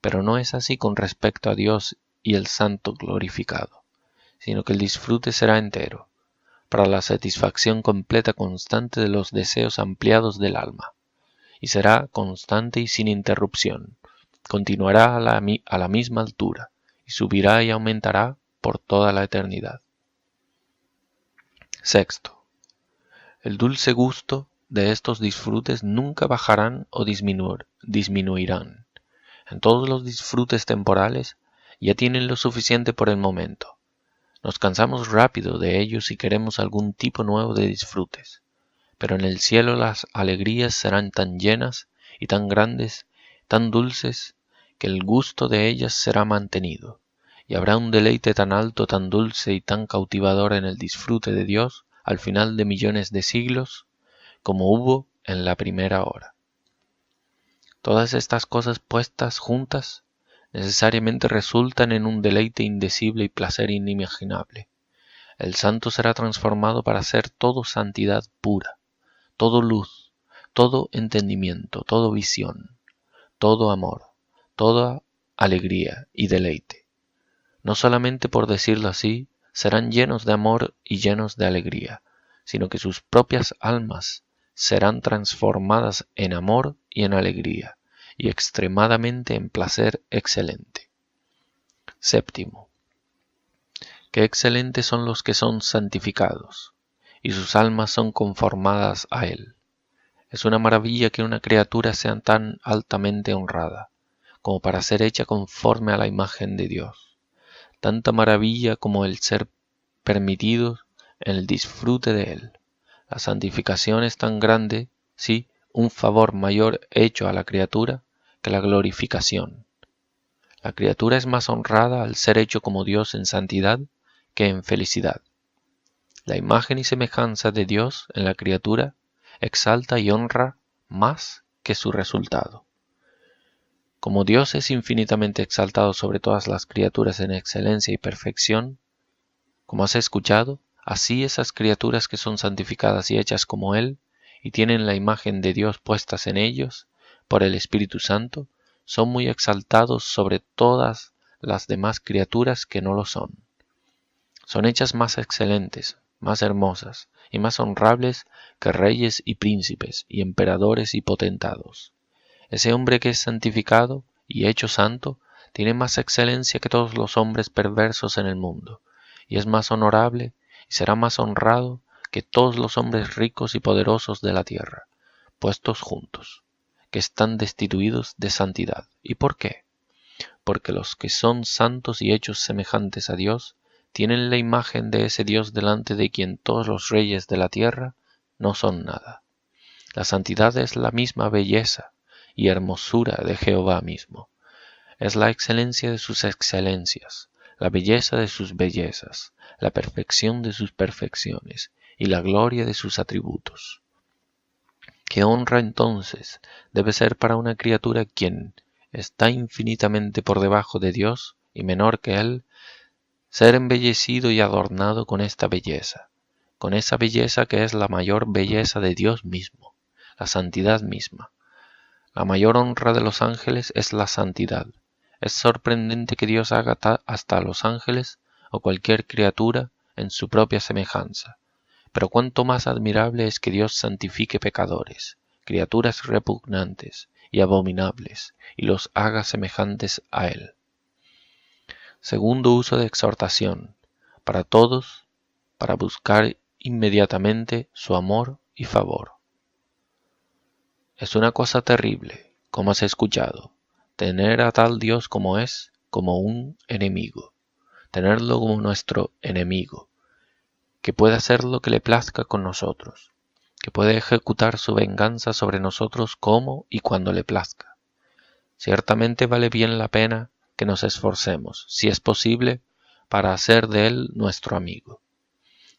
pero no es así con respecto a Dios y el santo glorificado, sino que el disfrute será entero, para la satisfacción completa constante de los deseos ampliados del alma, y será constante y sin interrupción, continuará a la misma altura, y subirá y aumentará por toda la eternidad. Sexto, el dulce gusto de estos disfrutes nunca bajarán o disminuirán. En todos los disfrutes temporales ya tienen lo suficiente por el momento. Nos cansamos rápido de ellos si queremos algún tipo nuevo de disfrutes, pero en el cielo las alegrías serán tan llenas y tan grandes, tan dulces, que el gusto de ellas será mantenido, y habrá un deleite tan alto, tan dulce y tan cautivador en el disfrute de Dios al final de millones de siglos, como hubo en la primera hora. Todas estas cosas puestas juntas necesariamente resultan en un deleite indecible y placer inimaginable. El santo será transformado para ser todo santidad pura, todo luz, todo entendimiento, todo visión, todo amor, toda alegría y deleite. No solamente por decirlo así, serán llenos de amor y llenos de alegría, sino que sus propias almas serán transformadas en amor y en alegría, y extremadamente en placer excelente. Séptimo, qué excelentes son los que son santificados, y sus almas son conformadas a Él. Es una maravilla que una criatura sea tan altamente honrada, como para ser hecha conforme a la imagen de Dios. Tanta maravilla como el ser permitidos en el disfrute de Él. La santificación es tan grande, sí, un favor mayor hecho a la criatura que la glorificación. La criatura es más honrada al ser hecho como Dios en santidad que en felicidad. La imagen y semejanza de Dios en la criatura exalta y honra más que su resultado. Como Dios es infinitamente exaltado sobre todas las criaturas en excelencia y perfección, como has escuchado, así esas criaturas que son santificadas y hechas como Él, y tienen la imagen de Dios puestas en ellos, por el Espíritu Santo, son muy exaltados sobre todas las demás criaturas que no lo son. Son hechas más excelentes, más hermosas y más honrables que reyes y príncipes y emperadores y potentados. Ese hombre que es santificado y hecho santo tiene más excelencia que todos los hombres perversos en el mundo, y es más honorable y será más honrado que todos los hombres ricos y poderosos de la tierra, puestos juntos, que están destituidos de santidad. ¿Y por qué? Porque los que son santos y hechos semejantes a Dios tienen la imagen de ese Dios delante de quien todos los reyes de la tierra no son nada. La santidad es la misma belleza y hermosura de Jehová mismo. Es la excelencia de sus excelencias, la belleza de sus bellezas, la perfección de sus perfecciones y la gloria de sus atributos. ¿Qué honra entonces debe ser para una criatura quien está infinitamente por debajo de Dios y menor que Él, ser embellecido y adornado con esta belleza, con esa belleza que es la mayor belleza de Dios mismo, la santidad misma? La mayor honra de los ángeles es la santidad. Es sorprendente que Dios haga hasta a los ángeles o cualquier criatura en su propia semejanza, pero cuánto más admirable es que Dios santifique pecadores, criaturas repugnantes y abominables, y los haga semejantes a Él. Segundo uso de exhortación, para todos, para buscar inmediatamente su amor y favor. Es una cosa terrible, como has escuchado, tener a tal Dios como es, como un enemigo, tenerlo como nuestro enemigo, que puede hacer lo que le plazca con nosotros, que puede ejecutar su venganza sobre nosotros como y cuando le plazca. Ciertamente vale bien la pena que nos esforcemos, si es posible, para hacer de él nuestro amigo,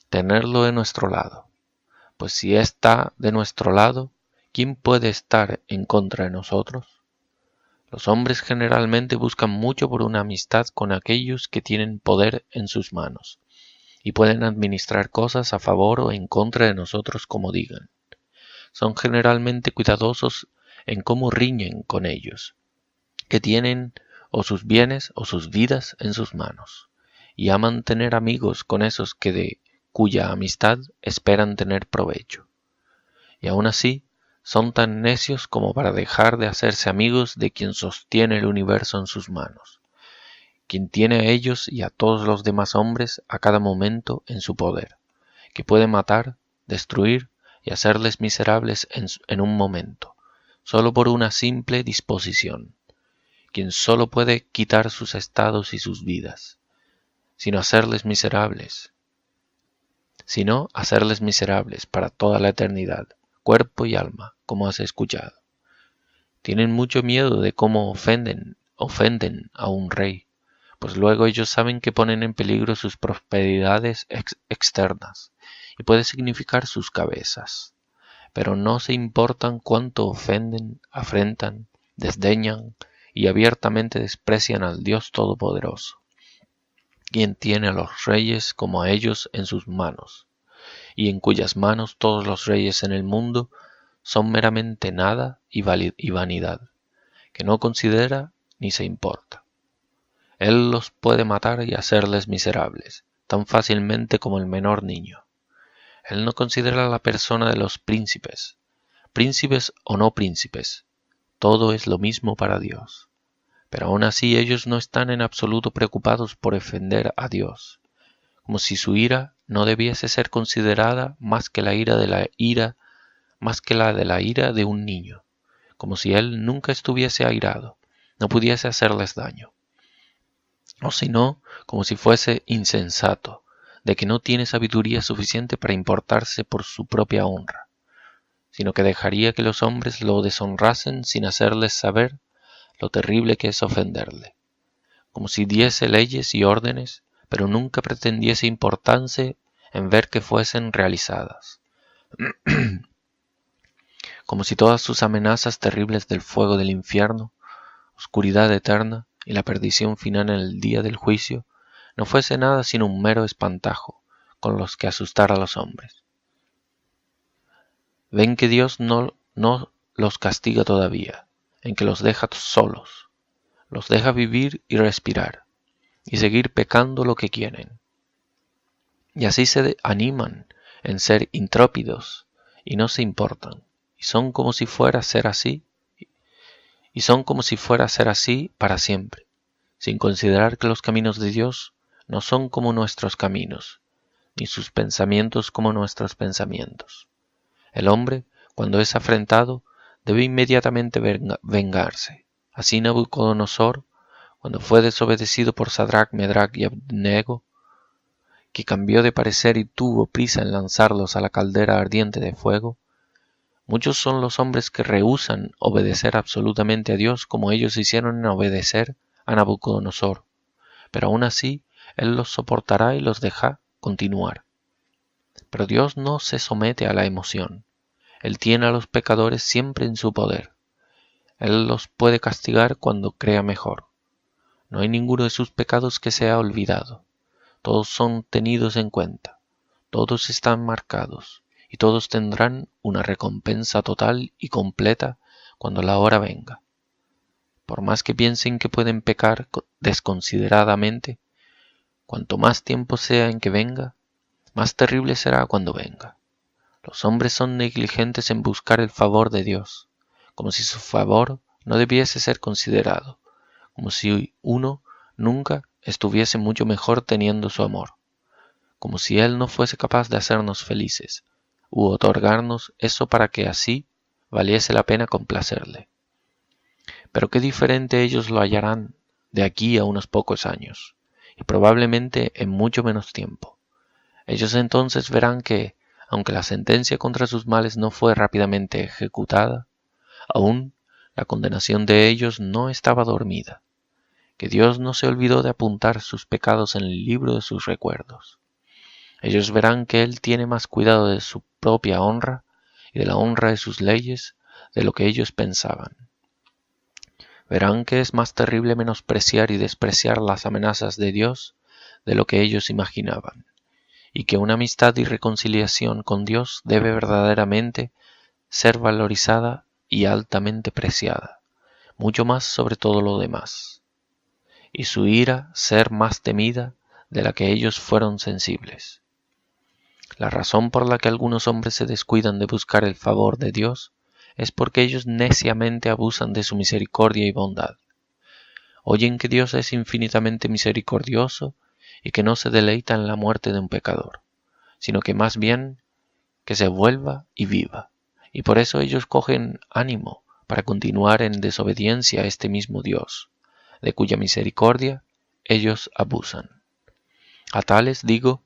tenerlo de nuestro lado, pues si está de nuestro lado, ¿quién puede estar en contra de nosotros? Los hombres generalmente buscan mucho por una amistad con aquellos que tienen poder en sus manos, y pueden administrar cosas a favor o en contra de nosotros como digan. Son generalmente cuidadosos en cómo riñen con ellos, que tienen o sus bienes o sus vidas en sus manos, y aman tener amigos con esos que de cuya amistad esperan tener provecho. Y aun así, son tan necios como para dejar de hacerse amigos de quien sostiene el universo en sus manos, quien tiene a ellos y a todos los demás hombres a cada momento en su poder, que puede matar, destruir y hacerles miserables en un momento, solo por una simple disposición, quien solo puede quitar sus estados y sus vidas, sino hacerles miserables para toda la eternidad, cuerpo y alma, como has escuchado. Tienen mucho miedo de cómo ofenden a un rey, pues luego ellos saben que ponen en peligro sus prosperidades externas y puede significar sus cabezas, pero no se importan cuánto ofenden, afrentan, desdeñan y abiertamente desprecian al Dios Todopoderoso, quien tiene a los reyes como a ellos en sus manos, y en cuyas manos todos los reyes en el mundo son meramente nada y vanidad, que no considera ni se importa. Él los puede matar y hacerles miserables, tan fácilmente como el menor niño. Él no considera la persona de los príncipes, príncipes o no príncipes, todo es lo mismo para Dios. Pero aún así ellos no están en absoluto preocupados por ofender a Dios, como si su ira no debiese ser considerada más que la de la ira de un niño, como si él nunca estuviese airado, no pudiese hacerles daño, o si no, como si fuese insensato, de que no tiene sabiduría suficiente para importarse por su propia honra, sino que dejaría que los hombres lo deshonrasen sin hacerles saber lo terrible que es ofenderle, como si diese leyes y órdenes, pero nunca pretendiese importarse en ver que fuesen realizadas, como si todas sus amenazas terribles del fuego del infierno, oscuridad eterna y la perdición final en el día del juicio no fuese nada sino un mero espantajo con los que asustar a los hombres. Ven que Dios no los castiga todavía, en que los deja solos, los deja vivir y respirar, y seguir pecando lo que quieren. Y así se animan en ser intrépidos y no se importan, y son como si fuera a ser así, para siempre, sin considerar que los caminos de Dios no son como nuestros caminos, ni sus pensamientos como nuestros pensamientos. El hombre, cuando es afrentado, debe inmediatamente vengarse. Así Nabucodonosor, cuando fue desobedecido por Sadrach, Medrach y Abednego, que cambió de parecer y tuvo prisa en lanzarlos a la caldera ardiente de fuego, muchos son los hombres que rehúsan obedecer absolutamente a Dios como ellos hicieron en obedecer a Nabucodonosor, pero aún así Él los soportará y los deja continuar. Pero Dios no se somete a la emoción. Él tiene a los pecadores siempre en su poder. Él los puede castigar cuando crea mejor. No hay ninguno de sus pecados que sea olvidado. Todos son tenidos en cuenta. Todos están marcados y todos tendrán una recompensa total y completa cuando la hora venga. Por más que piensen que pueden pecar desconsideradamente, cuanto más tiempo sea en que venga, más terrible será cuando venga. Los hombres son negligentes en buscar el favor de Dios, como si su favor no debiese ser considerado, como si uno nunca estuviese mucho mejor teniendo su amor, como si Él no fuese capaz de hacernos felices, u otorgarnos eso para que así valiese la pena complacerle. Pero qué diferente ellos lo hallarán de aquí a unos pocos años, y probablemente en mucho menos tiempo. Ellos entonces verán que, aunque la sentencia contra sus males no fue rápidamente ejecutada, aún la condenación de ellos no estaba dormida, que Dios no se olvidó de apuntar sus pecados en el libro de sus recuerdos. Ellos verán que Él tiene más cuidado de su propia honra y de la honra de sus leyes de lo que ellos pensaban. Verán que es más terrible menospreciar y despreciar las amenazas de Dios de lo que ellos imaginaban, y que una amistad y reconciliación con Dios debe verdaderamente ser valorizada y altamente preciada, mucho más sobre todo lo demás, y su ira ser más temida de la que ellos fueron sensibles. La razón por la que algunos hombres se descuidan de buscar el favor de Dios es porque ellos neciamente abusan de su misericordia y bondad. Oyen que Dios es infinitamente misericordioso y que no se deleita en la muerte de un pecador, sino que más bien que se vuelva y viva. Y por eso ellos cogen ánimo para continuar en desobediencia a este mismo Dios, de cuya misericordia ellos abusan. A tales digo,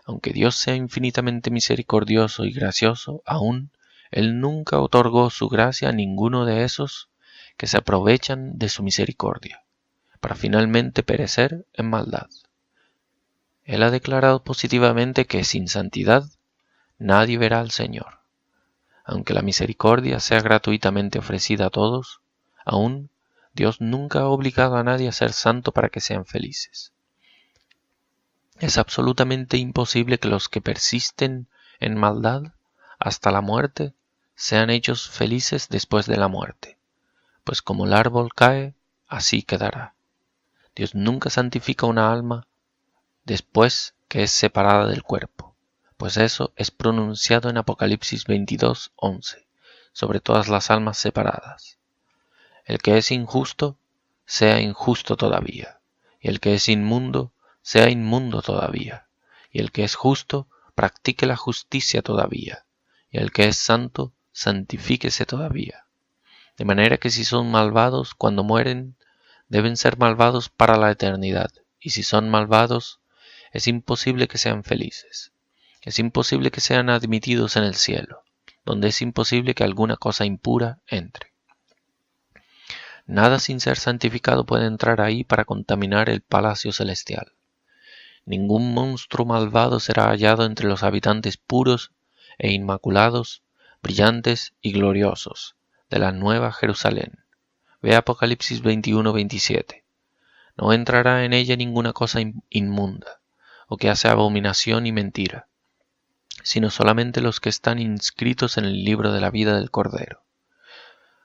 aunque Dios sea infinitamente misericordioso y gracioso, aún Él nunca otorgó su gracia a ninguno de esos que se aprovechan de su misericordia, para finalmente perecer en maldad. Él ha declarado positivamente que sin santidad nadie verá al Señor. Aunque la misericordia sea gratuitamente ofrecida a todos, aún Dios nunca ha obligado a nadie a ser santo para que sean felices. Es absolutamente imposible que los que persisten en maldad hasta la muerte sean hechos felices después de la muerte, pues como el árbol cae, así quedará. Dios nunca santifica una alma después que es separada del cuerpo, pues eso es pronunciado en Apocalipsis 22:11, sobre todas las almas separadas. El que es injusto, sea injusto todavía, y el que es inmundo, sea inmundo todavía, y el que es justo, practique la justicia todavía, y el que es santo, santifíquese todavía. De manera que si son malvados cuando mueren, deben ser malvados para la eternidad, y si son malvados, es imposible que sean felices. Es imposible que sean admitidos en el cielo, donde es imposible que alguna cosa impura entre. Nada sin ser santificado puede entrar ahí para contaminar el palacio celestial. Ningún monstruo malvado será hallado entre los habitantes puros e inmaculados, brillantes y gloriosos de la nueva Jerusalén. Ve Apocalipsis 21:27. No entrará en ella ninguna cosa inmunda, o que hace abominación y mentira, sino solamente los que están inscritos en el libro de la vida del Cordero.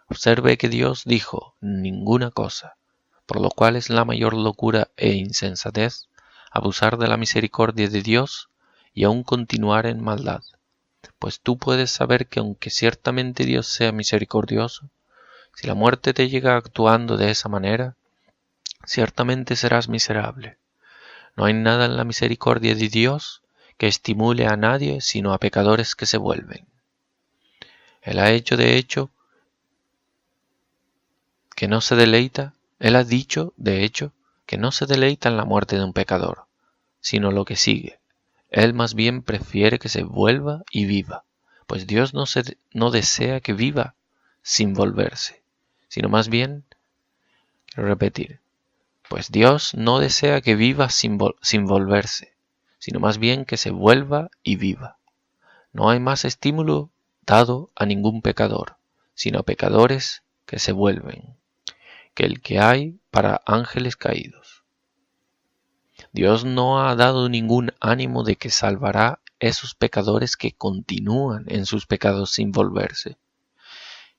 Observe que Dios dijo ninguna cosa, por lo cual es la mayor locura e insensatez abusar de la misericordia de Dios y aún continuar en maldad, pues tú puedes saber que aunque ciertamente Dios sea misericordioso, si la muerte te llega actuando de esa manera, ciertamente serás miserable. No hay nada en la misericordia de Dios que estimule a nadie sino a pecadores que se vuelven. Él ha dicho, de hecho, que no se deleita en la muerte de un pecador, sino lo que sigue. Él más bien prefiere que se vuelva y viva, pues Dios no desea que viva sin volverse, sino más bien, quiero repetir, pues Dios no desea que viva sin volverse, sino más bien que se vuelva y viva. No hay más estímulo dado a ningún pecador, sino a pecadores que se vuelven, que el que hay para ángeles caídos. Dios no ha dado ningún ánimo de que salvará esos pecadores que continúan en sus pecados sin volverse,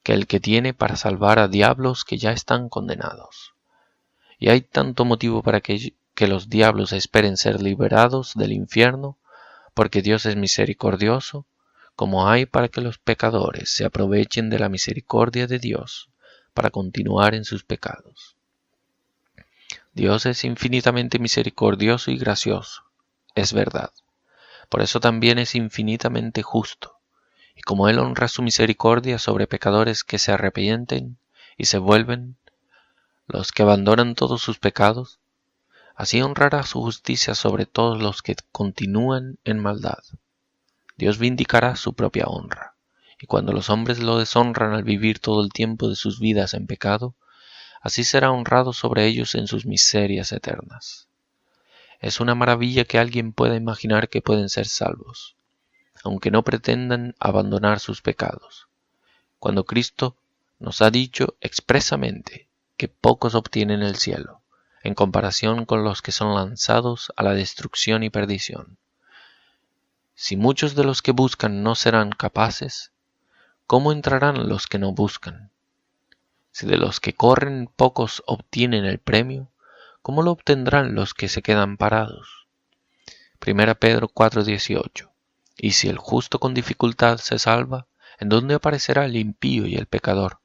que el que tiene para salvar a diablos que ya están condenados. Y hay tanto motivo para que los diablos esperen ser liberados del infierno, porque Dios es misericordioso, como hay para que los pecadores se aprovechen de la misericordia de Dios para continuar en sus pecados. Dios es infinitamente misericordioso y gracioso, es verdad. Por eso también es infinitamente justo, Y como Él honra su misericordia sobre pecadores que se arrepienten y se vuelven, los que abandonan todos sus pecados, así honrará su justicia sobre todos los que continúan en maldad. Dios vindicará su propia honra, y cuando los hombres lo deshonran al vivir todo el tiempo de sus vidas en pecado, así será honrado sobre ellos en sus miserias eternas. Es una maravilla que alguien pueda imaginar que pueden ser salvos, aunque no pretendan abandonar sus pecados, cuando Cristo nos ha dicho expresamente que pocos obtienen el cielo, en comparación con los que son lanzados a la destrucción y perdición. Si muchos de los que buscan no serán capaces, ¿cómo entrarán los que no buscan? Si de los que corren pocos obtienen el premio, ¿cómo lo obtendrán los que se quedan parados? 1 Pedro 4:18. Y si el justo con dificultad se salva, ¿en dónde aparecerá el impío y el pecador?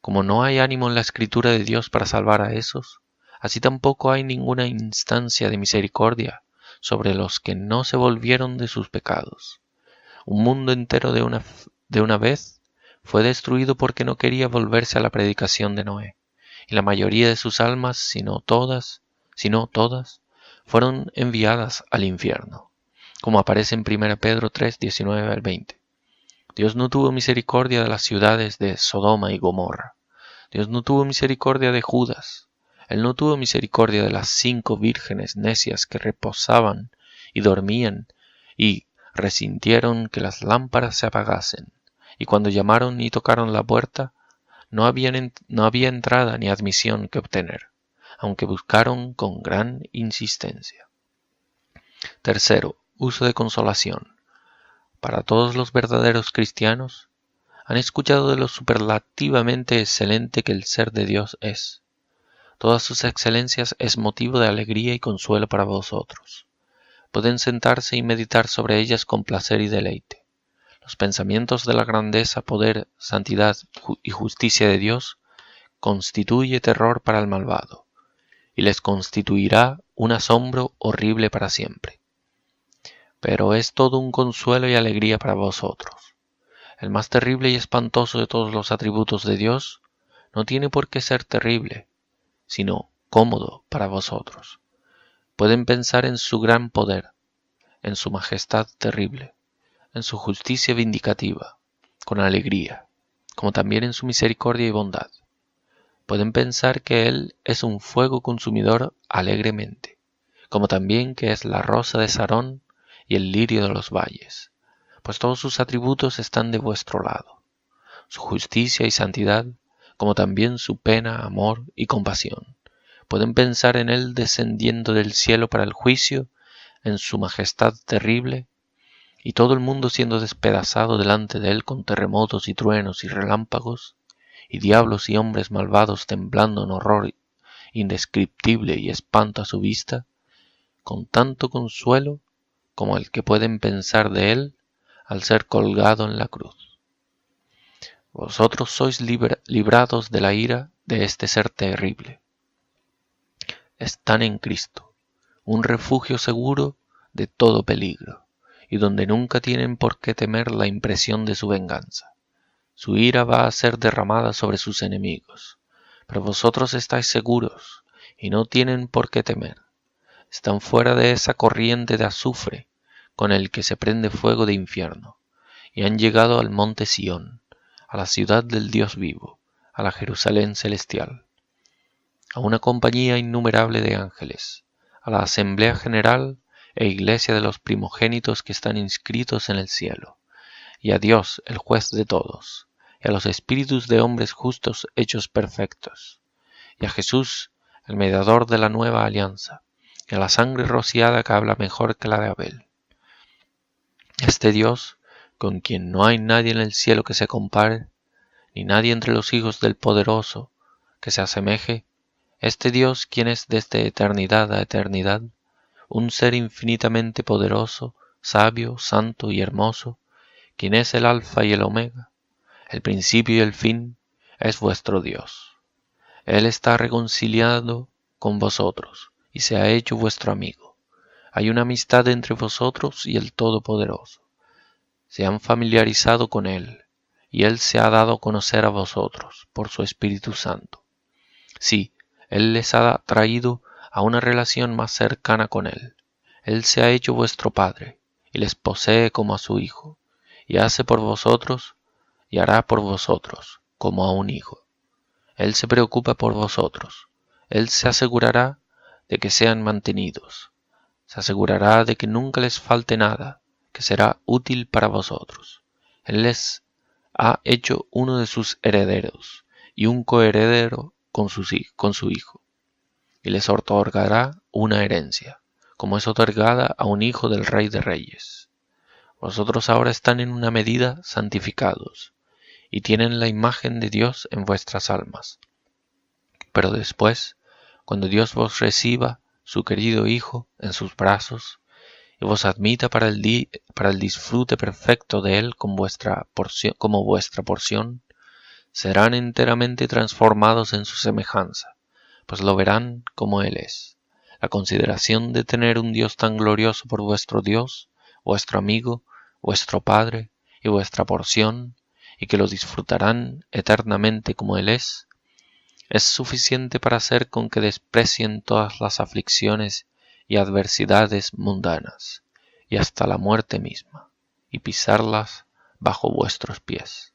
Como no hay ánimo en la escritura de Dios para salvar a esos, así tampoco hay ninguna instancia de misericordia sobre los que no se volvieron de sus pecados. Un mundo entero de una vez fue destruido porque no quería volverse a la predicación de Noé, y la mayoría de sus almas, si no todas, fueron enviadas al infierno, como aparece en 1 Pedro 3:19 al 20. Dios no tuvo misericordia de las ciudades de Sodoma y Gomorra. Dios no tuvo misericordia de Judas. Él no tuvo misericordia de las 5 vírgenes necias que reposaban y dormían y resintieron que las lámparas se apagasen. Y cuando llamaron y tocaron la puerta, no había entrada ni admisión que obtener, aunque buscaron con gran insistencia. Tercero, uso de consolación. Para todos los verdaderos cristianos, han escuchado de lo superlativamente excelente que el ser de Dios es. Todas sus excelencias es motivo de alegría y consuelo para vosotros. Pueden sentarse y meditar sobre ellas con placer y deleite. Los pensamientos de la grandeza, poder, santidad y justicia de Dios constituye terror para el malvado, y les constituirá un asombro horrible para siempre. Pero es todo un consuelo y alegría para vosotros. El más terrible y espantoso de todos los atributos de Dios no tiene por qué ser terrible, sino cómodo para vosotros. Pueden pensar en su gran poder, en su majestad terrible, en su justicia vindicativa, con alegría, como también en su misericordia y bondad. Pueden pensar que Él es un fuego consumidor alegremente, como también que es la rosa de Sarón y el lirio de los valles, pues todos sus atributos están de vuestro lado, su justicia y santidad, como también su pena, amor y compasión. Pueden pensar en Él descendiendo del cielo para el juicio, en su majestad terrible, y todo el mundo siendo despedazado delante de Él con terremotos y truenos y relámpagos, y diablos y hombres malvados temblando en horror indescriptible y espanto a su vista, con tanto consuelo como el que pueden pensar de Él al ser colgado en la cruz. Vosotros sois librados de la ira de este ser terrible. Están en Cristo, un refugio seguro de todo peligro, y donde nunca tienen por qué temer la impresión de su venganza. Su ira va a ser derramada sobre sus enemigos, pero vosotros estáis seguros y no tienen por qué temer. Están fuera de esa corriente de azufre con el que se prende fuego de infierno, y han llegado al monte Sión, a la ciudad del Dios vivo, a la Jerusalén celestial, a una compañía innumerable de ángeles, a la asamblea general e iglesia de los primogénitos que están inscritos en el cielo, y a Dios, el juez de todos, y a los espíritus de hombres justos hechos perfectos, y a Jesús, el mediador de la nueva alianza, y a la sangre rociada que habla mejor que la de Abel. Este Dios, con quien no hay nadie en el cielo que se compare, ni nadie entre los hijos del Poderoso que se asemeje, este Dios, quien es desde eternidad a eternidad, un ser infinitamente poderoso, sabio, santo y hermoso, quien es el Alfa y el Omega, el principio y el fin, es vuestro Dios. Él está reconciliado con vosotros y se ha hecho vuestro amigo. Hay una amistad entre vosotros y el Todopoderoso. se han familiarizado con Él, y Él se ha dado a conocer a vosotros por su Espíritu Santo. Sí, Él les ha traído a una relación más cercana con Él. Él se ha hecho vuestro Padre, y les posee como a su Hijo, y hace por vosotros, y hará por vosotros, como a un hijo. Él se preocupa por vosotros. Él se asegurará de que sean mantenidos. Se asegurará de que nunca les falte nada, que será útil para vosotros. Él les ha hecho uno de sus herederos y un coheredero con su Hijo, y les otorgará una herencia, como es otorgada a un hijo del Rey de Reyes. Vosotros ahora están en una medida santificados, y tienen la imagen de Dios en vuestras almas. Pero después, cuando Dios vos reciba, su querido Hijo, en sus brazos, y vos admita para el disfrute perfecto de Él como vuestra porción, serán enteramente transformados en su semejanza, pues lo verán como Él es. La consideración de tener un Dios tan glorioso por vuestro Dios, vuestro amigo, vuestro Padre y vuestra porción, y que lo disfrutarán eternamente como Él es suficiente para hacer con que desprecien todas las aflicciones y adversidades mundanas, y hasta la muerte misma, y pisarlas bajo vuestros pies.